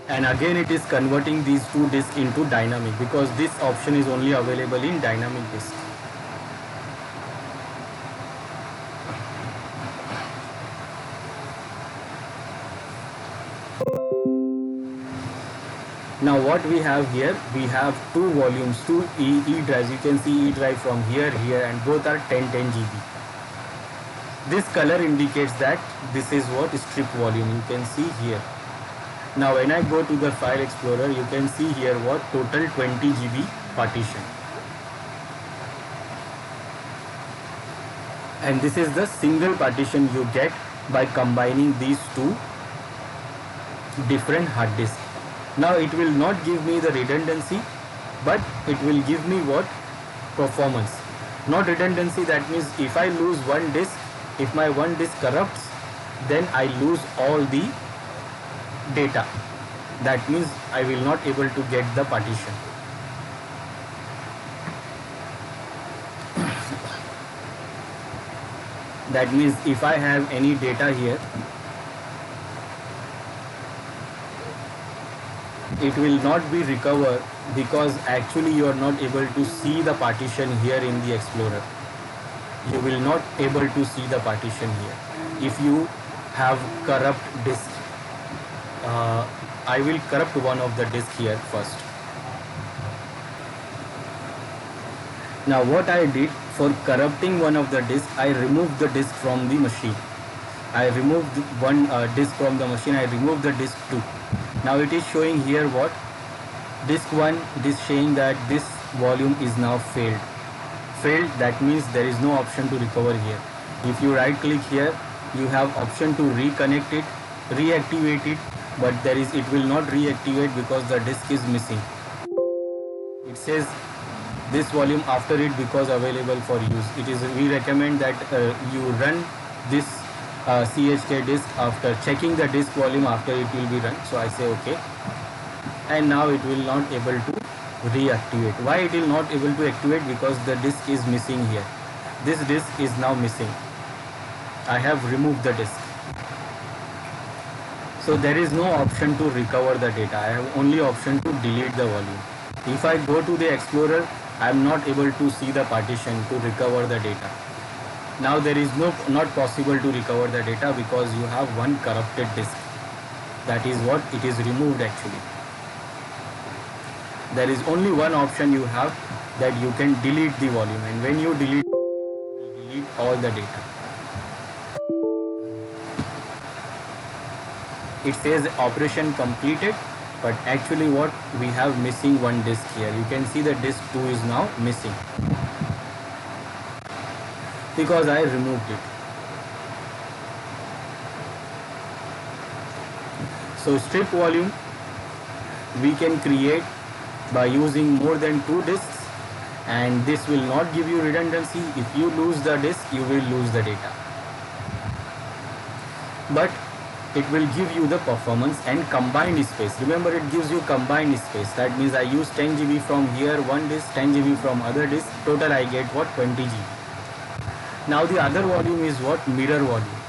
[SPEAKER 1] And again it is converting these 2 disks into dynamic, because this option is only available in dynamic disk. Now what we have here, we have 2 volumes, 2 E drives. You can see E drive from here, and both are 10 GB. This color indicates that this is what strip volume, you can see here. Now when I go to the file explorer, you can see here what total 20 GB partition. And this is the single partition you get by combining these 2 different hard disks. Now it will not give me the redundancy, but it will give me what? Performance. Not redundancy, that means if I lose one disk, if my one disk corrupts, then I lose all the data. That means I will not able to get the partition. That means if I have any data here, it will not be recovered, because actually you are not able to see the partition here in the Explorer. You will not able to see the partition here if you have corrupt disk. I will corrupt one of the disk here first. Now what I did for corrupting one of the disk, I removed the disk from the machine. I removed one disk from the machine, I removed the disk 2. Now it is showing here what? Disk 1, it is saying that this volume is now failed. Failed, that means there is no option to recover here. If you right click here, you have option to reconnect it, reactivate it, but it will not reactivate because the disk is missing. It says this volume after it because available for use. We recommend that you run this CHK disk after checking the disk volume, after it will be run. So I say okay, and now it will not able to reactivate. Why it will not able to activate? Because the disk is missing here. This disk is now missing. I have removed the disk. So there is no option to recover the data. I have only option to delete the volume. If I go to the Explorer, I am not able to see the partition to recover the data. Now there is not possible to recover the data because you have one corrupted disk. That is what it is removed actually. There is only one option you have, that you can delete the volume, and when you delete all the data. It says operation completed, but actually what we have missing one disk here. You can see the disk 2 is now missing because I removed it. So strip volume we can create by using more than 2 disks, and this will not give you redundancy. If you lose the disk, you will lose the data, but it will give you the performance and combined space. Remember, it gives you combined space. That means I use 10 GB from here, one disk, 10 GB from other disk. Total I get what? 20 GB. Now the other volume is what? Mirror volume.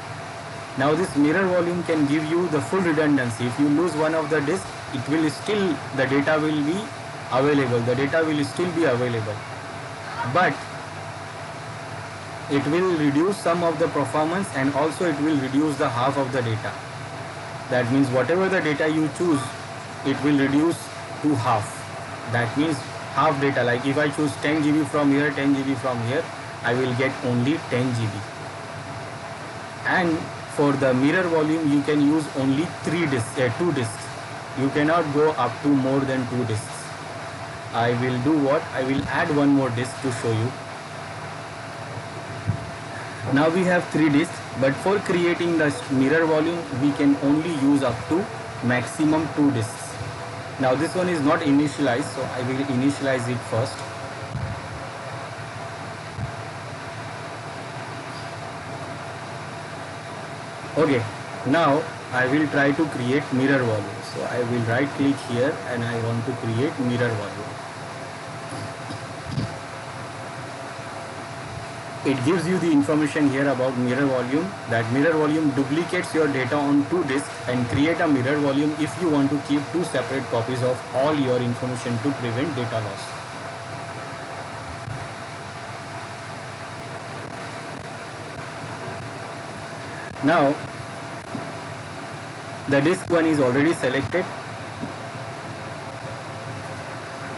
[SPEAKER 1] Now this mirror volume can give you the full redundancy. If you lose one of the disk, it will still, the data will be available. The data will still be available, but it will reduce some of the performance, and also it will reduce the half of the data. That means whatever the data you choose, it will reduce to half. That means half data. Like if I choose 10 GB from here, 10 GB from here, I will get only 10 GB. And for the mirror volume, you can use only 2 disks. You cannot go up to more than 2 disks. I will do what? I will add one more disk to show you. Now we have 3 disks, but for creating the mirror volume, we can only use up to maximum 2 disks. Now this one is not initialized, so I will initialize it first. Okay, now I will try to create mirror volume. So I will right click here and I want to create mirror volume. It gives you the information here about mirror volume, that mirror volume duplicates your data on 2 disks and create a mirror volume if you want to keep 2 separate copies of all your information to prevent data loss. Now the disk 1 is already selected.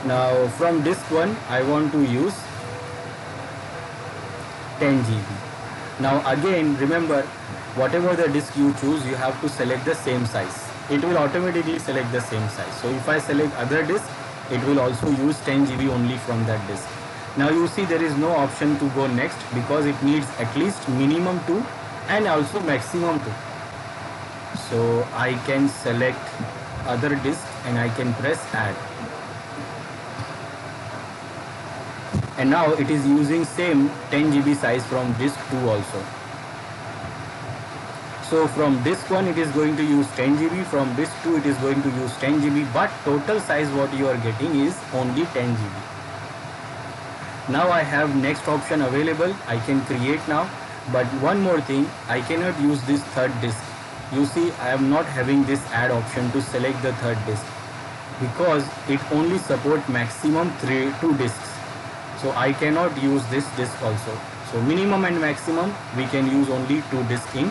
[SPEAKER 1] Now from disk 1 I want to use 10 GB. Now again, remember, whatever the disk you choose, you have to select the same size. It will automatically select the same size. So if I select other disk, it will also use 10 GB only from that disk. Now you see there is no option to go next because it needs at least minimum 2 and also maximum 2. So I can select other disk and I can press add. And now it is using same 10 GB size from disk 2 also. So from disk 1 it is going to use 10 GB, from disk 2 it is going to use 10 GB, but total size what you are getting is only 10 GB. Now I have next option available, I can create now, but one more thing, I cannot use this third disk. You see, I am not having this add option to select the third disk because it only supports maximum 2 disks. So I cannot use this disk also. So minimum and maximum we can use only 2 disks in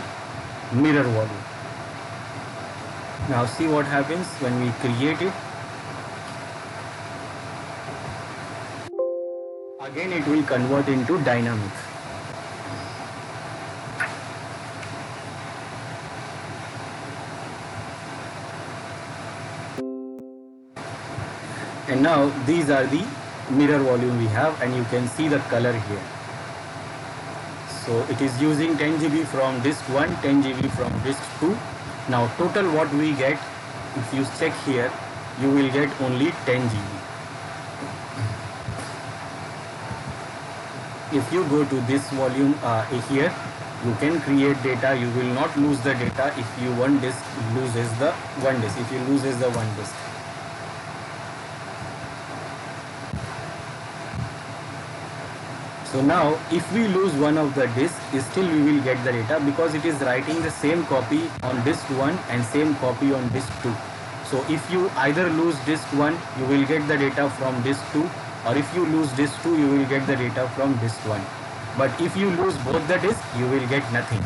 [SPEAKER 1] mirror volume. Now see what happens when we create it. Again it will convert into dynamic. And now these are the mirror volume we have, and you can see the color here. So it is using 10 GB from disk 1, 10 GB from disk 2. Now total what we get, if you check here, you will get only 10 GB. If you go to this volume here, you can create data. You will not lose the data if you one disk loses the one disk. If you loses the one disk. So now if we lose one of the disk, still we will get the data because it is writing the same copy on disk 1 and same copy on disk 2. So if you either lose disk 1, you will get the data from disk 2, or if you lose disk 2, you will get the data from disk 1. But if you lose both the disks, you will get nothing.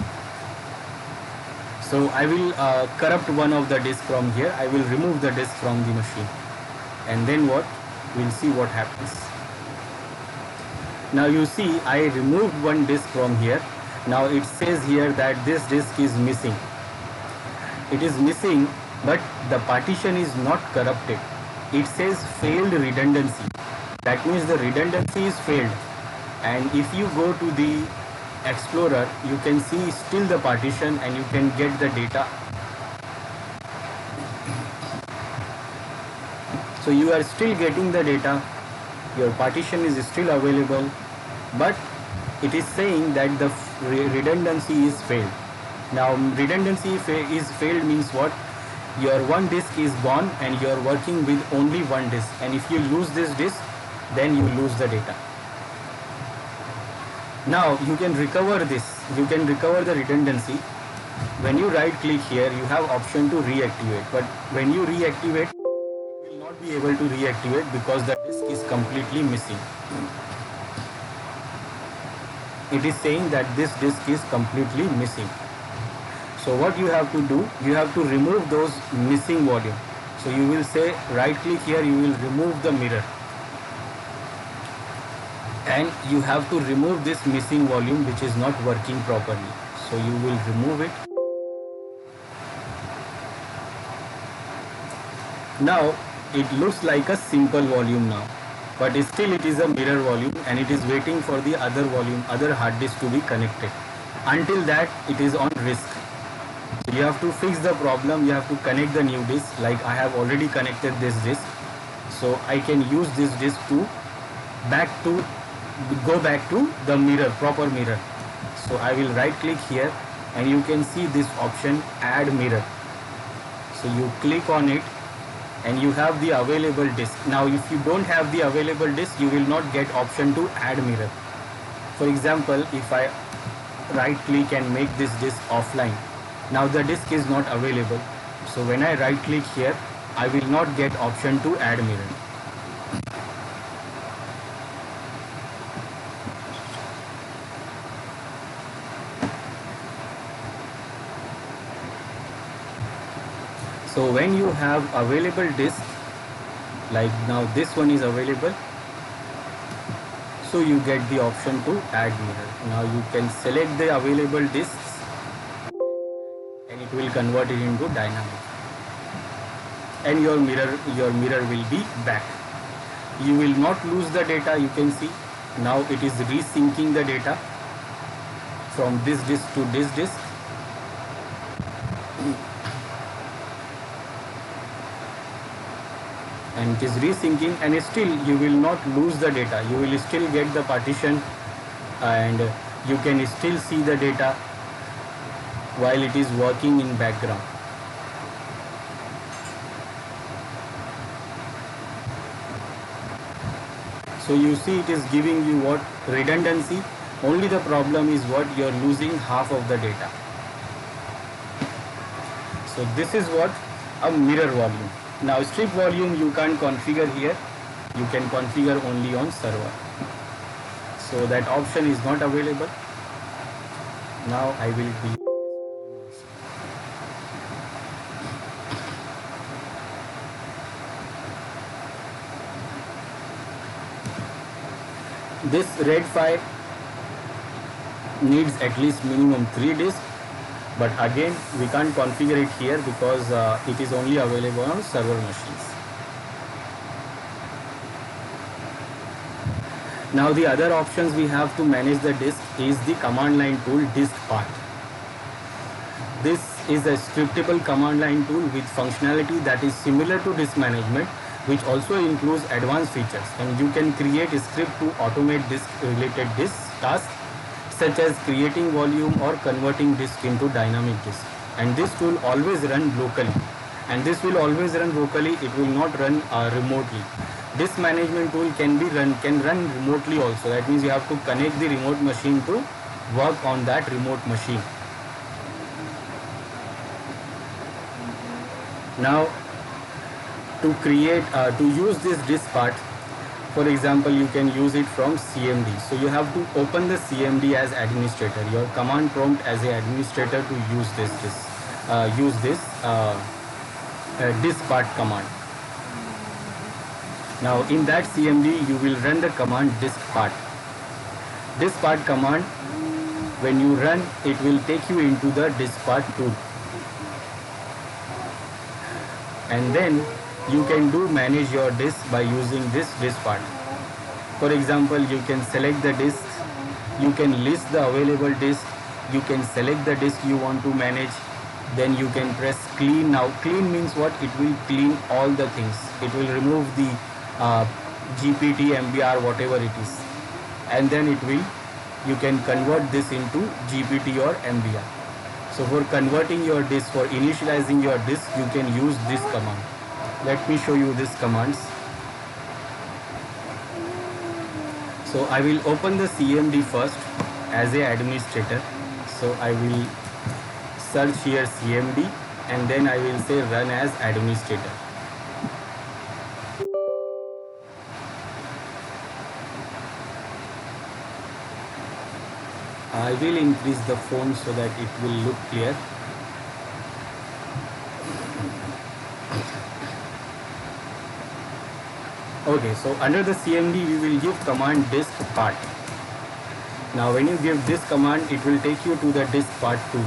[SPEAKER 1] So I will corrupt one of the disk from here. I will remove the disk from the machine. And then what? We'll see what happens. Now you see I removed one disk from here. Now it says here that this disk is missing. It is missing, but the partition is not corrupted. It says failed redundancy. That means the redundancy is failed. And if you go to the Explorer, you can see still the partition and you can get the data. So you are still getting the data, your partition is still available, but it is saying that the redundancy is failed. Now redundancy is failed means what? Your one disk is gone and you are working with only one disk, and if you lose this disk, then you lose the data. Now you can recover this, you can recover the redundancy. When you right click here, you have option to reactivate, but when you reactivate, you will not be able to reactivate because the disk is completely missing. It is saying that this disk is completely missing. So what you have to do, you have to remove those missing volume. So you will say right click here, you will remove the mirror. And you have to remove this missing volume which is not working properly. So you will remove it. Now it looks like a simple volume now, but still it is a mirror volume and it is waiting for the other volume, other hard disk to be connected. Until that it is on risk. So you have to fix the problem, you have to connect the new disk. Like I have already connected this disk, so I can use this disk to go back to the mirror, proper mirror. So I will right click here and you can see this option, add mirror. So you click on it and you have the available disk. Now if you don't have the available disk, you will not get option to add mirror. For example, if I right click and make this disk offline, now the disk is not available. So when I right click here, I will not get option to add mirror. So when you have available disk, like now this one is available, so you get the option to add mirror. Now you can select the available disks and it will convert it into dynamic, and your mirror will be back. You will not lose the data. You can see now it is resyncing the data from this disk to this disk. And it is resyncing, and still you will not lose the data. You will still get the partition and you can still see the data while it is working in background. So you see it is giving you what? Redundancy. Only the problem is what? You are losing half of the data. So this is what? A mirror volume. Now strip volume you can't configure here, you can configure only on server. So that option is not available. Now I will delete this RAID file needs at least minimum 3 disks. But again, we can't configure it here because it is only available on server machines. Now the other options we have to manage the disk is the command line tool disk path. This is a scriptable command line tool with functionality that is similar to disk management, which also includes advanced features, and you can create a script to automate disk related tasks such as creating volume or converting disk into dynamic disk. And this tool always run locally, and this will always run locally, it will not run remotely. Disk management tool can run remotely also. That means you have to connect the remote machine to work on that remote machine. Now to use this disk part, for example, you can use it from CMD. So you have to open the CMD as administrator, your command prompt as a administrator to use this disk part command. Now in that CMD you will run the command disk part. Disk part command, when you run, it will take you into the disk part tool, and then you can manage your disk by using this disk part. For example, you can select the disk, you can list the available disk, you can select the disk you want to manage, then you can press clean. Now clean means what? It will clean all the things. It will remove the GPT, MBR, whatever it is, and then you can convert this into GPT or MBR. So for converting your disk, for initializing your disk, you can use this command. Let me show you these commands. So I will open the CMD first as a administrator. So I will search here CMD, and then I will say run as administrator. I will increase the font so that it will look clear. Okay, so under the CMD we will give command disk part. Now when you give this command, it will take you to the disk part tool.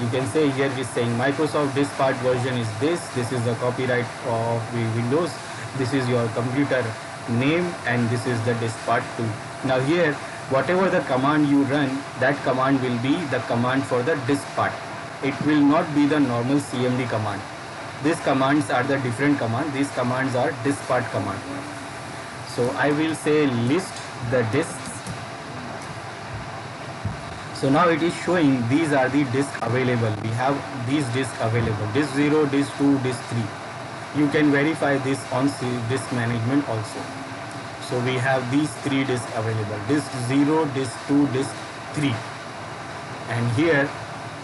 [SPEAKER 1] You can say here it is saying Microsoft disk part version is this is the copyright of the Windows, this is your computer name, and this is the disk part tool. Now here, whatever the command you run, that command will be the command for the disk part. It will not be the normal CMD command. These commands are the different command. These commands are disk part command. So I will say list the disks. So now it is showing these are the disks available. We have these disks available. Disk 0, disk 2, disk 3. You can verify this on disk management also. So we have these 3 disks available. Disk 0, disk 2, disk 3. And here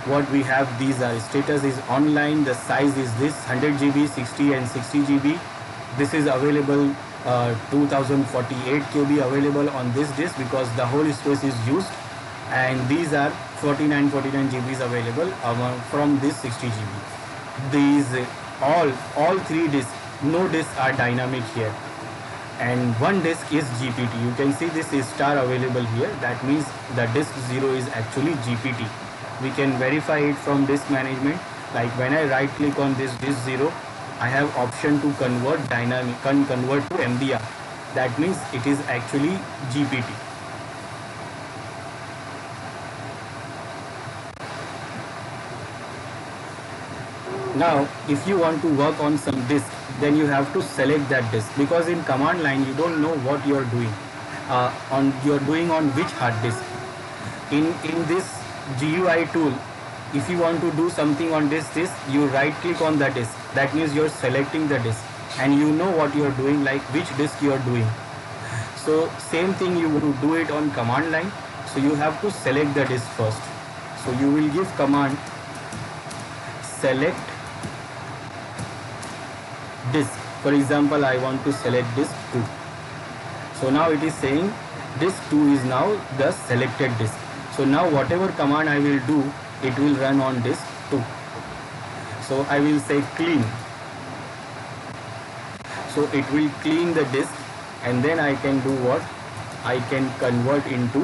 [SPEAKER 1] what we have, these are status is online, the size is this 100 GB, 60 and 60 GB. This is available 2048 KB available on this disk because the whole space is used, and these are 49 GBs available from this 60 GB. These all 3 disks, no disks are dynamic here, and one disk is GPT. You can see this is star available here. That means the disk 0 is actually GPT. We can verify it from disk management. Like when I right click on this disk 0, I have option to convert convert to MBR. That means it is actually GPT. Now if you want to work on some disk, then you have to select that disk, because in command line you don't know what you are doing. You're doing on which hard disk. In this GUI tool, if you want to do something on this disk, you right click on the disk. That means you're selecting the disk and you know what you're doing, like which disk you're doing. So same thing, you want to do it on command line. So you have to select the disk first. So you will give command select disk. For example, I want to select disk 2. So now it is saying disk 2 is now the selected disk. So now whatever command I will do, it will run on disk 2. So I will say clean. So it will clean the disk, and then I can do what? I can convert into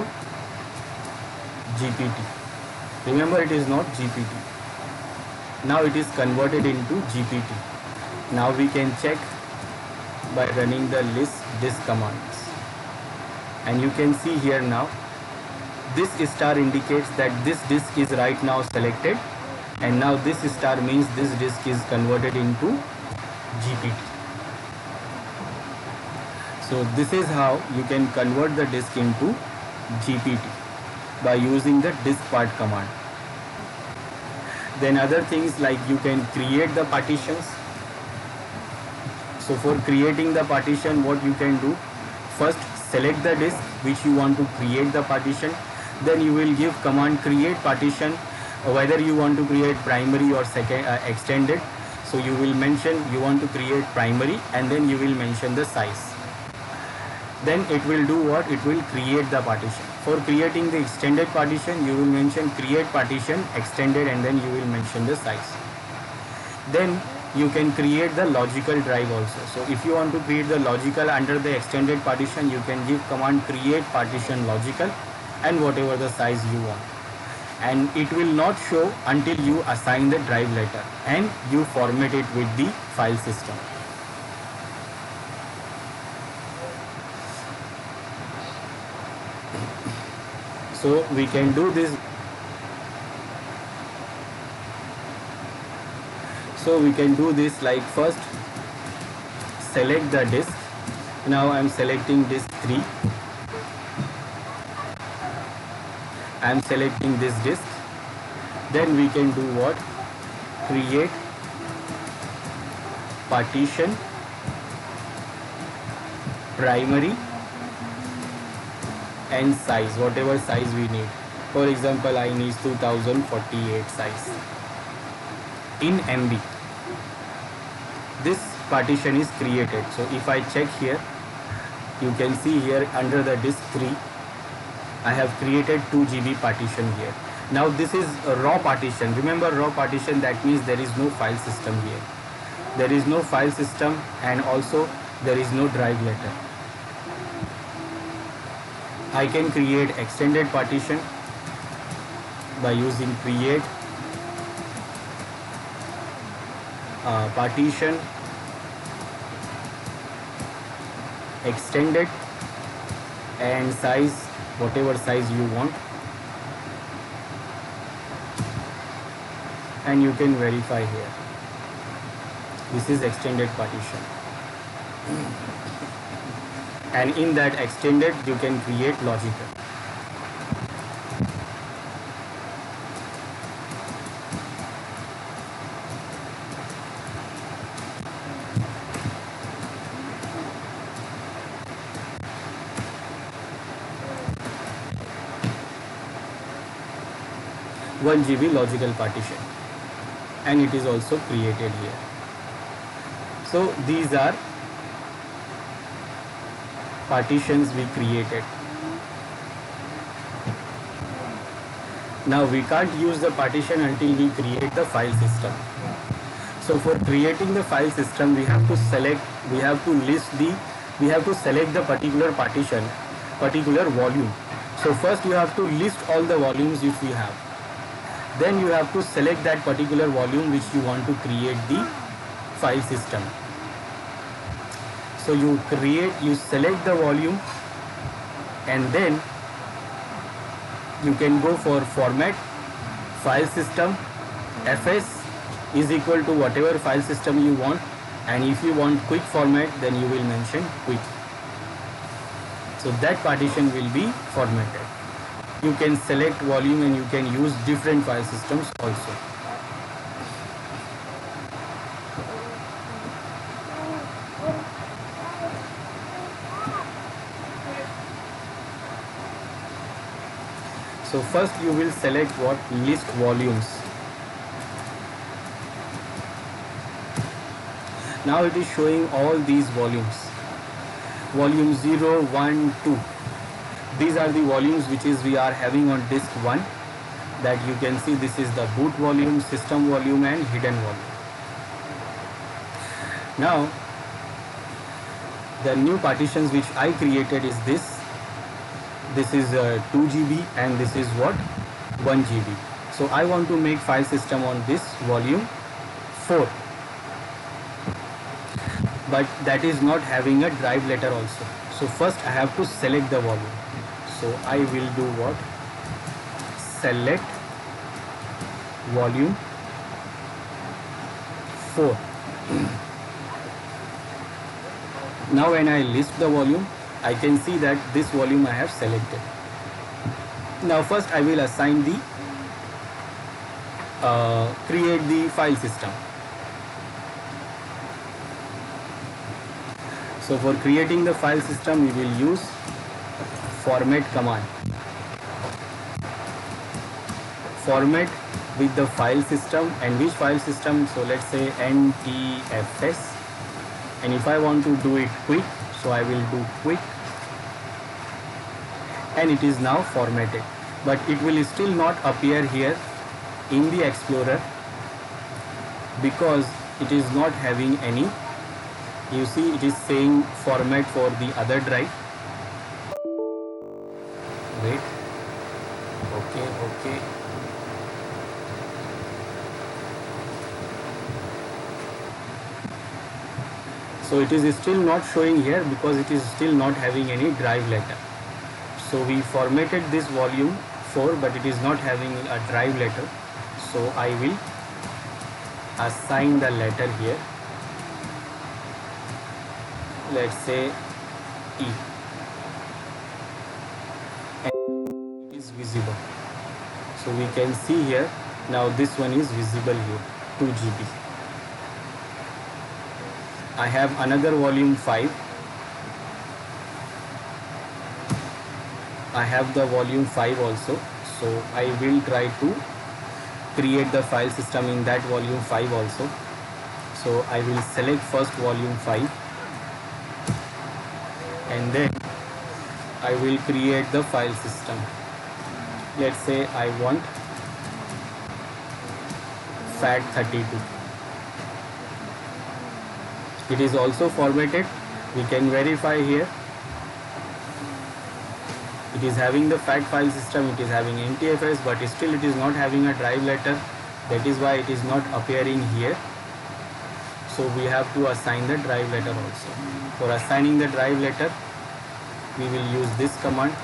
[SPEAKER 1] GPT. Remember, it is not GPT. Now it is converted into GPT. Now we can check by running the list disk commands. And you can see here now, this star indicates that this disk is right now selected, and now this star means this disk is converted into GPT. So this is how you can convert the disk into GPT by using the disk part command. Then other things like you can create the partitions. So for creating the partition, what you can do, first select the disk which you want to create the partition, then you will give command create partition, whether you want to create primary or second extended. So you will mention you want to create primary, and then you will mention the size. Then it will do what? It will create the partition. For creating the extended partition, you will mention create partition extended, and then you will mention the size. Then you can create the logical drive also. So if you want to create the logical under the extended partition, you can give command create partition logical and whatever the size you want. And it will not show until you assign the drive letter and you format it with the file system. So we can do this. So we can do this like first select the disk. Now I am selecting disk 3. I am selecting this disk. Then we can do what? Create partition primary and size, whatever size we need. For example, I need 2048 size in MB. This partition is created. So if I check here, you can see here under the disk 3, I have created 2 GB partition here. Now this is a raw partition. Remember, raw partition, that means there is no file system here. There is no file system, and also there is no drive letter. I can create extended partition by using create partition extended and size, whatever size you want, and you can verify here. This is extended partition, and in that extended you can create logical. One GB logical partition, and it is also created here. So these are partitions we created. Now we can't use the partition until we create the file system. So for creating the file system, we have to select, we have to select the particular partition, particular volume. So first you have to list all the volumes if you have. Then you have to select that particular volume which you want to create the file system. So you select the volume, and then you can go for format, file system, fs is equal to whatever file system you want, and if you want quick format, then you will mention quick. So that partition will be formatted. You can select volume and you can use different file systems also. So first you will select what? List volumes. Now it is showing all these volumes. Volume 0, 1, 2. These are the volumes which is we are having on disk 1. That you can see, this is the boot volume, system volume, and hidden volume. Now the new partitions which I created is this. This is 2 GB and this is what? 1 GB. So I want to make file system on this volume 4. But that is not having a drive letter also. So first I have to select the volume. So I will do what? Select volume 4. Now when I list the volume, I can see that this volume I have selected. Now first I will assign the create the file system. So for creating the file system, we will use format command. Format with the file system, and which file system? So let's say NTFS, and if I want to do it quick, so I will do quick, and it is now formatted, but it will still not appear here in the Explorer because it is not having any, you see it is saying format for the other drive. Wait, okay. So it is still not showing here because it is still not having any drive letter. So we formatted this volume 4, but it is not having a drive letter. So I will assign the letter here. Let's say E. And it is visible. So we can see here, now this one is visible here, 2 GB. I have another volume 5. I have the volume 5 also. So I will try to create the file system in that volume 5 also. So I will select first volume 5, and then I will create the file system. Let's say I want FAT32. It is also formatted. We can verify here. It is having the FAT file system, it is having NTFS, but still it is not having a drive letter. That is why it is not appearing here. So we have to assign the drive letter also. For assigning the drive letter, we will use this command,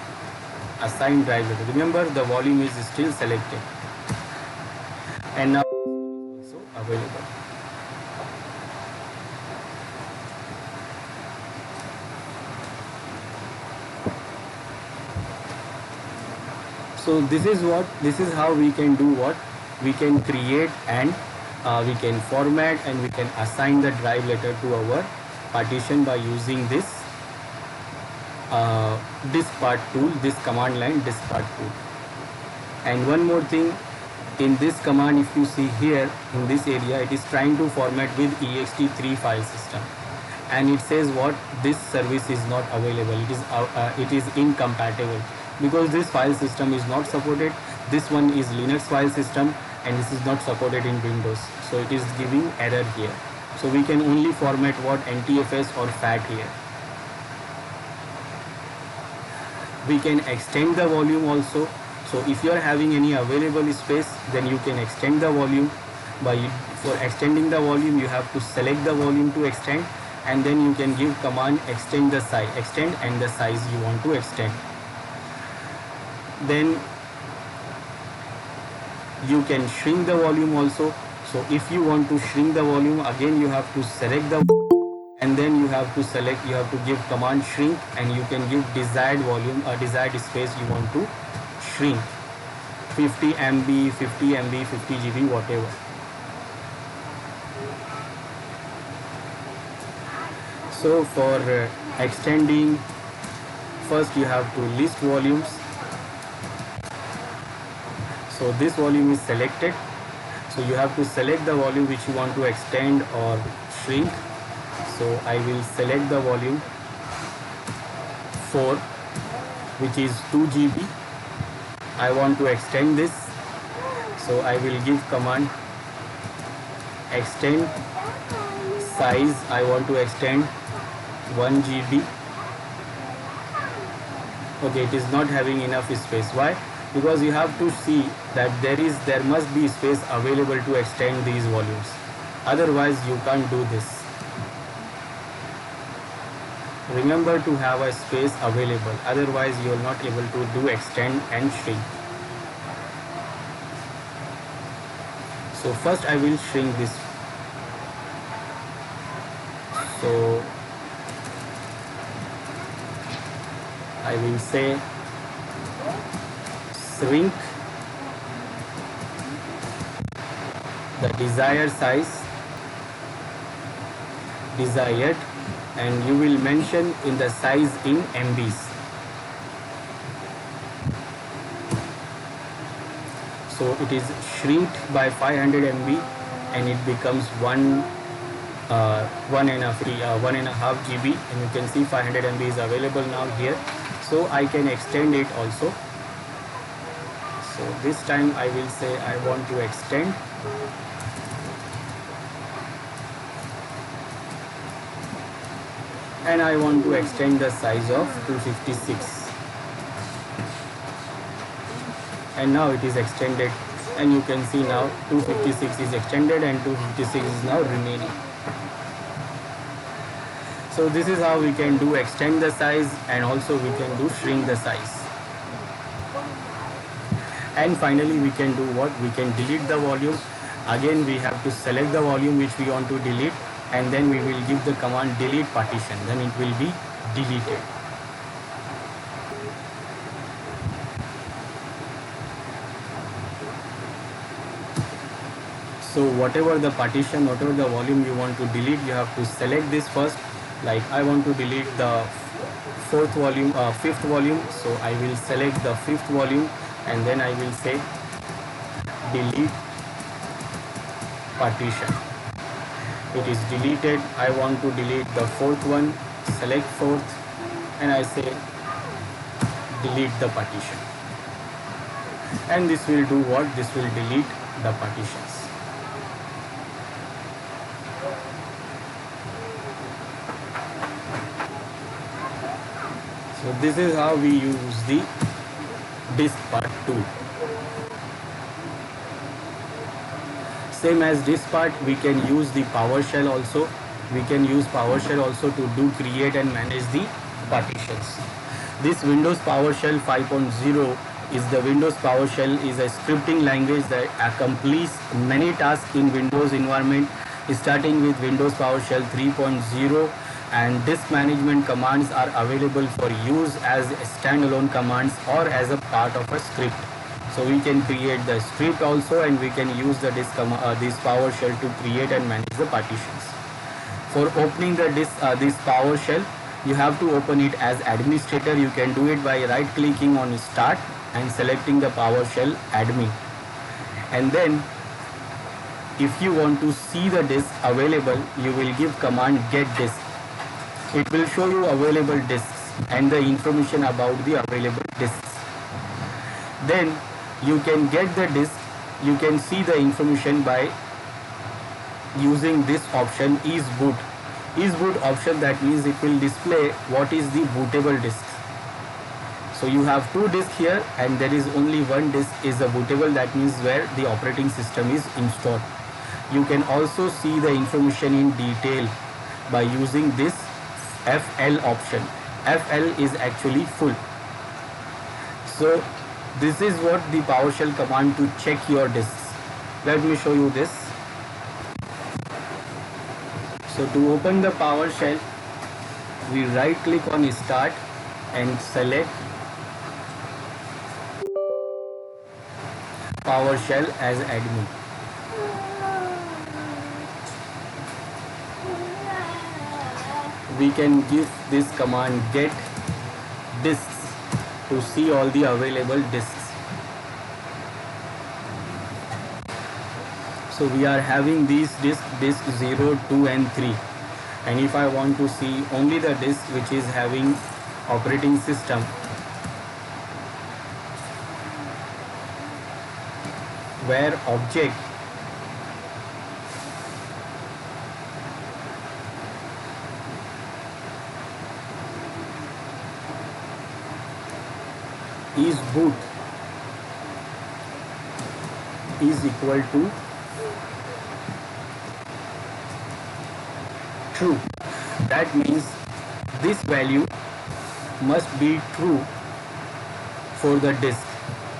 [SPEAKER 1] assign drive letter. Remember, the volume is still selected, and now it is also available. So this is how we can do what? We can create and we can format and we can assign the drive letter to our partition by using this diskpart tool, this command line diskpart tool. And one more thing, in this command, if you see here in this area, it is trying to format with ext3 file system, and it says what? This service is not available, it is incompatible, because this file system is not supported. This one is Linux file system and this is not supported in Windows, so it is giving error here. So we can only format what? NTFS or FAT here. We can extend the volume also. So if you are having any available space, then you can extend the volume. For extending the volume, you have to select the volume to extend, and then you can give command extend and the size you want to extend. Then you can shrink the volume also. So if you want to shrink the volume, again you have to select the, and then you have to give command shrink, and you can give desired volume or desired space you want to shrink, 50 MB, 50 MB, 50 GB, whatever. So for extending, first you have to list volumes. So this volume is selected, so you have to select the volume which you want to extend or shrink. So I will select the volume 4, which is 2 GB. I want to extend this, so I will give command extend size. I want to extend 1 GB. Okay, it is not having enough space. Why? Because you have to see that there must be space available to extend these volumes. Otherwise you can't do this. Remember to have a space available, otherwise you are not able to do extend and shrink. So first I will shrink this. So I will say shrink the desired size, desired and you will mention in the size in MBs. So it is shrinked by 500 MB and it becomes 1.5 GB, and you can see 500 MB is available now here. So I can extend it also. So this time I will say I want to extend. And I want to extend the size of 256. And now it is extended, and you can see now 256 is extended and 256 is now remaining. So this is how we can do extend the size, and also we can do shrink the size. And finally we can do what? We can delete the volume. Again we have to select the volume which we want to delete, and then we will give the command delete partition, then it will be deleted. So whatever the partition, whatever the volume you want to delete, you have to select this first. Like I want to delete the fifth volume, so I will select the fifth volume, and then I will say delete partition. It is deleted. I want to delete the fourth one, select fourth, and I say delete the partition. And this will do what? This will delete the partitions. So this is how we use the disk part tool. Same as disk part, we can use the PowerShell also. We can use PowerShell also to do create and manage the partitions. This Windows PowerShell 5.0 is the Windows PowerShell is a scripting language that accomplishes many tasks in Windows environment, starting with Windows PowerShell 3.0. And disk management commands are available for use as standalone commands or as a part of a script. So we can create the script also, and we can use the this PowerShell to create and manage the partitions. For opening the this PowerShell, you have to open it as administrator. You can do it by right clicking on start and selecting the PowerShell admin. And then if you want to see the disk available, you will give command get disk. It will show you available disks and the information about the available disks. Then you can get the disk. You can see the information by using this option is boot. Is boot option, that means it will display what is the bootable disk. So you have two disks here, and there is only one disk is a bootable, that means where the operating system is installed. You can also see the information in detail by using this FL option. FL is actually full. So this is what the PowerShell command to check your disks. Let me show you this. So to open the PowerShell, we right click on start and select PowerShell as admin. We can give this command get disks to see all the available disks. So we are having these disks, disk 0, 2 and 3. And if I want to see only the disk which is having operating system, where object is boot is equal to true. That means this value must be true for the disk.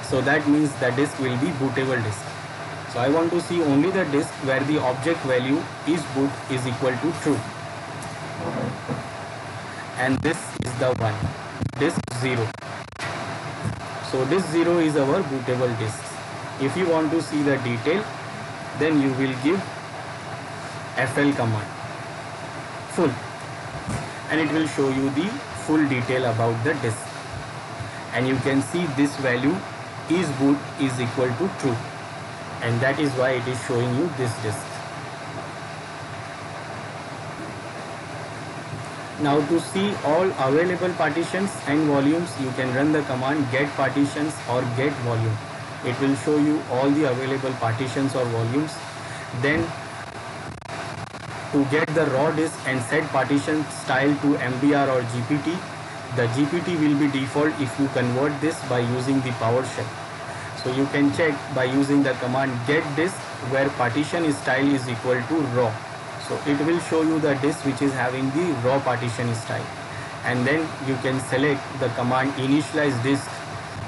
[SPEAKER 1] So that means the disk will be bootable disk. So I want to see only the disk where the object value is boot is equal to true. And this is the one, disk 0. So disk 0 is our bootable disk. If you want to see the detail, then you will give FL command full. and it will show you the full detail about the disk. And you can see this value is boot is equal to true, and that is why it is showing you this disk. Now to see all available partitions and volumes, you can run the command get partitions or get volume. It will show you all the available partitions or volumes. Then to get the raw disk and set partition style to MBR or GPT, the GPT will be default if you convert this by using the PowerShell. So you can check by using the command get disk where partition style is equal to raw. So it will show you the disk which is having the raw partition style, and then you can select the command initialize disk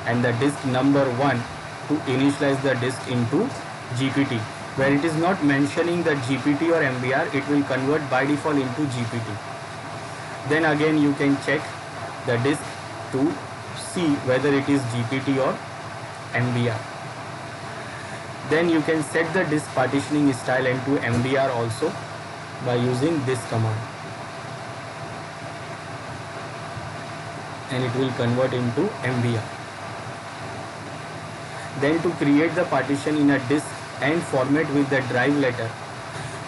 [SPEAKER 1] and the disk number 1 to initialize the disk into GPT. Where it is not mentioning the GPT or MBR, it will convert by default into GPT. Then again you can check the disk to see whether it is GPT or MBR. Then you can set the disk partitioning style into MBR also by using this command, and it will convert into MBR. Then to create the partition in a disk and format with the drive letter,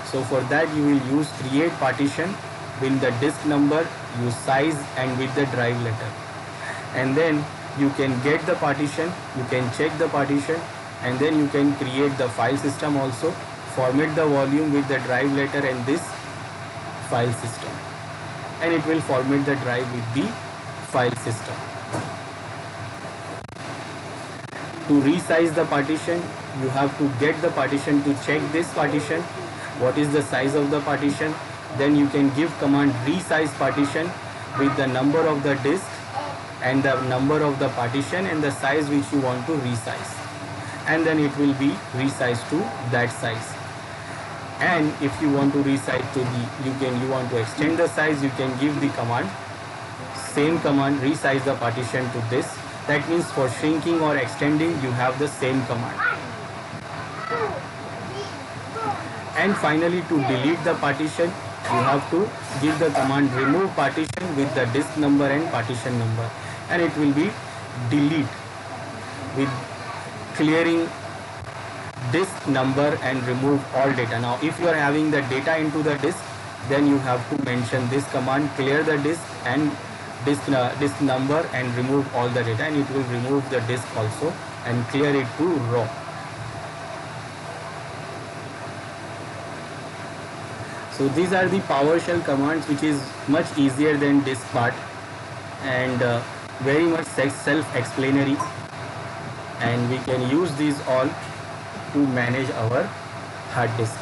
[SPEAKER 1] so for that you will use create partition with the disk number, use size and with the drive letter, and then you can get the partition, you can check the partition, and then you can create the file system also, format the volume with the drive letter and this file system, and it will format the drive with the file system. To resize the partition, you have to get the partition to check this partition, what is the size of the partition. Then you can give command resize partition with the number of the disk and the number of the partition and the size which you want to resize, and then it will be resized to that size. And if you want to resize to the you want to extend the size, you can give the command, same command, resize the partition to this. That means for shrinking or extending you have the same command. And finally, to delete the partition, you have to give the command remove partition with the disk number and partition number, and it will be delete with clearing disk number and remove all data. Now if you are having the data into the disk, then you have to mention this command, clear the disk and disk number and remove all the data, and it will remove the disk also and clear it to raw. So these are the PowerShell commands, which is much easier than disk part and very much self-explanatory, and we can use these all to manage our hard disk.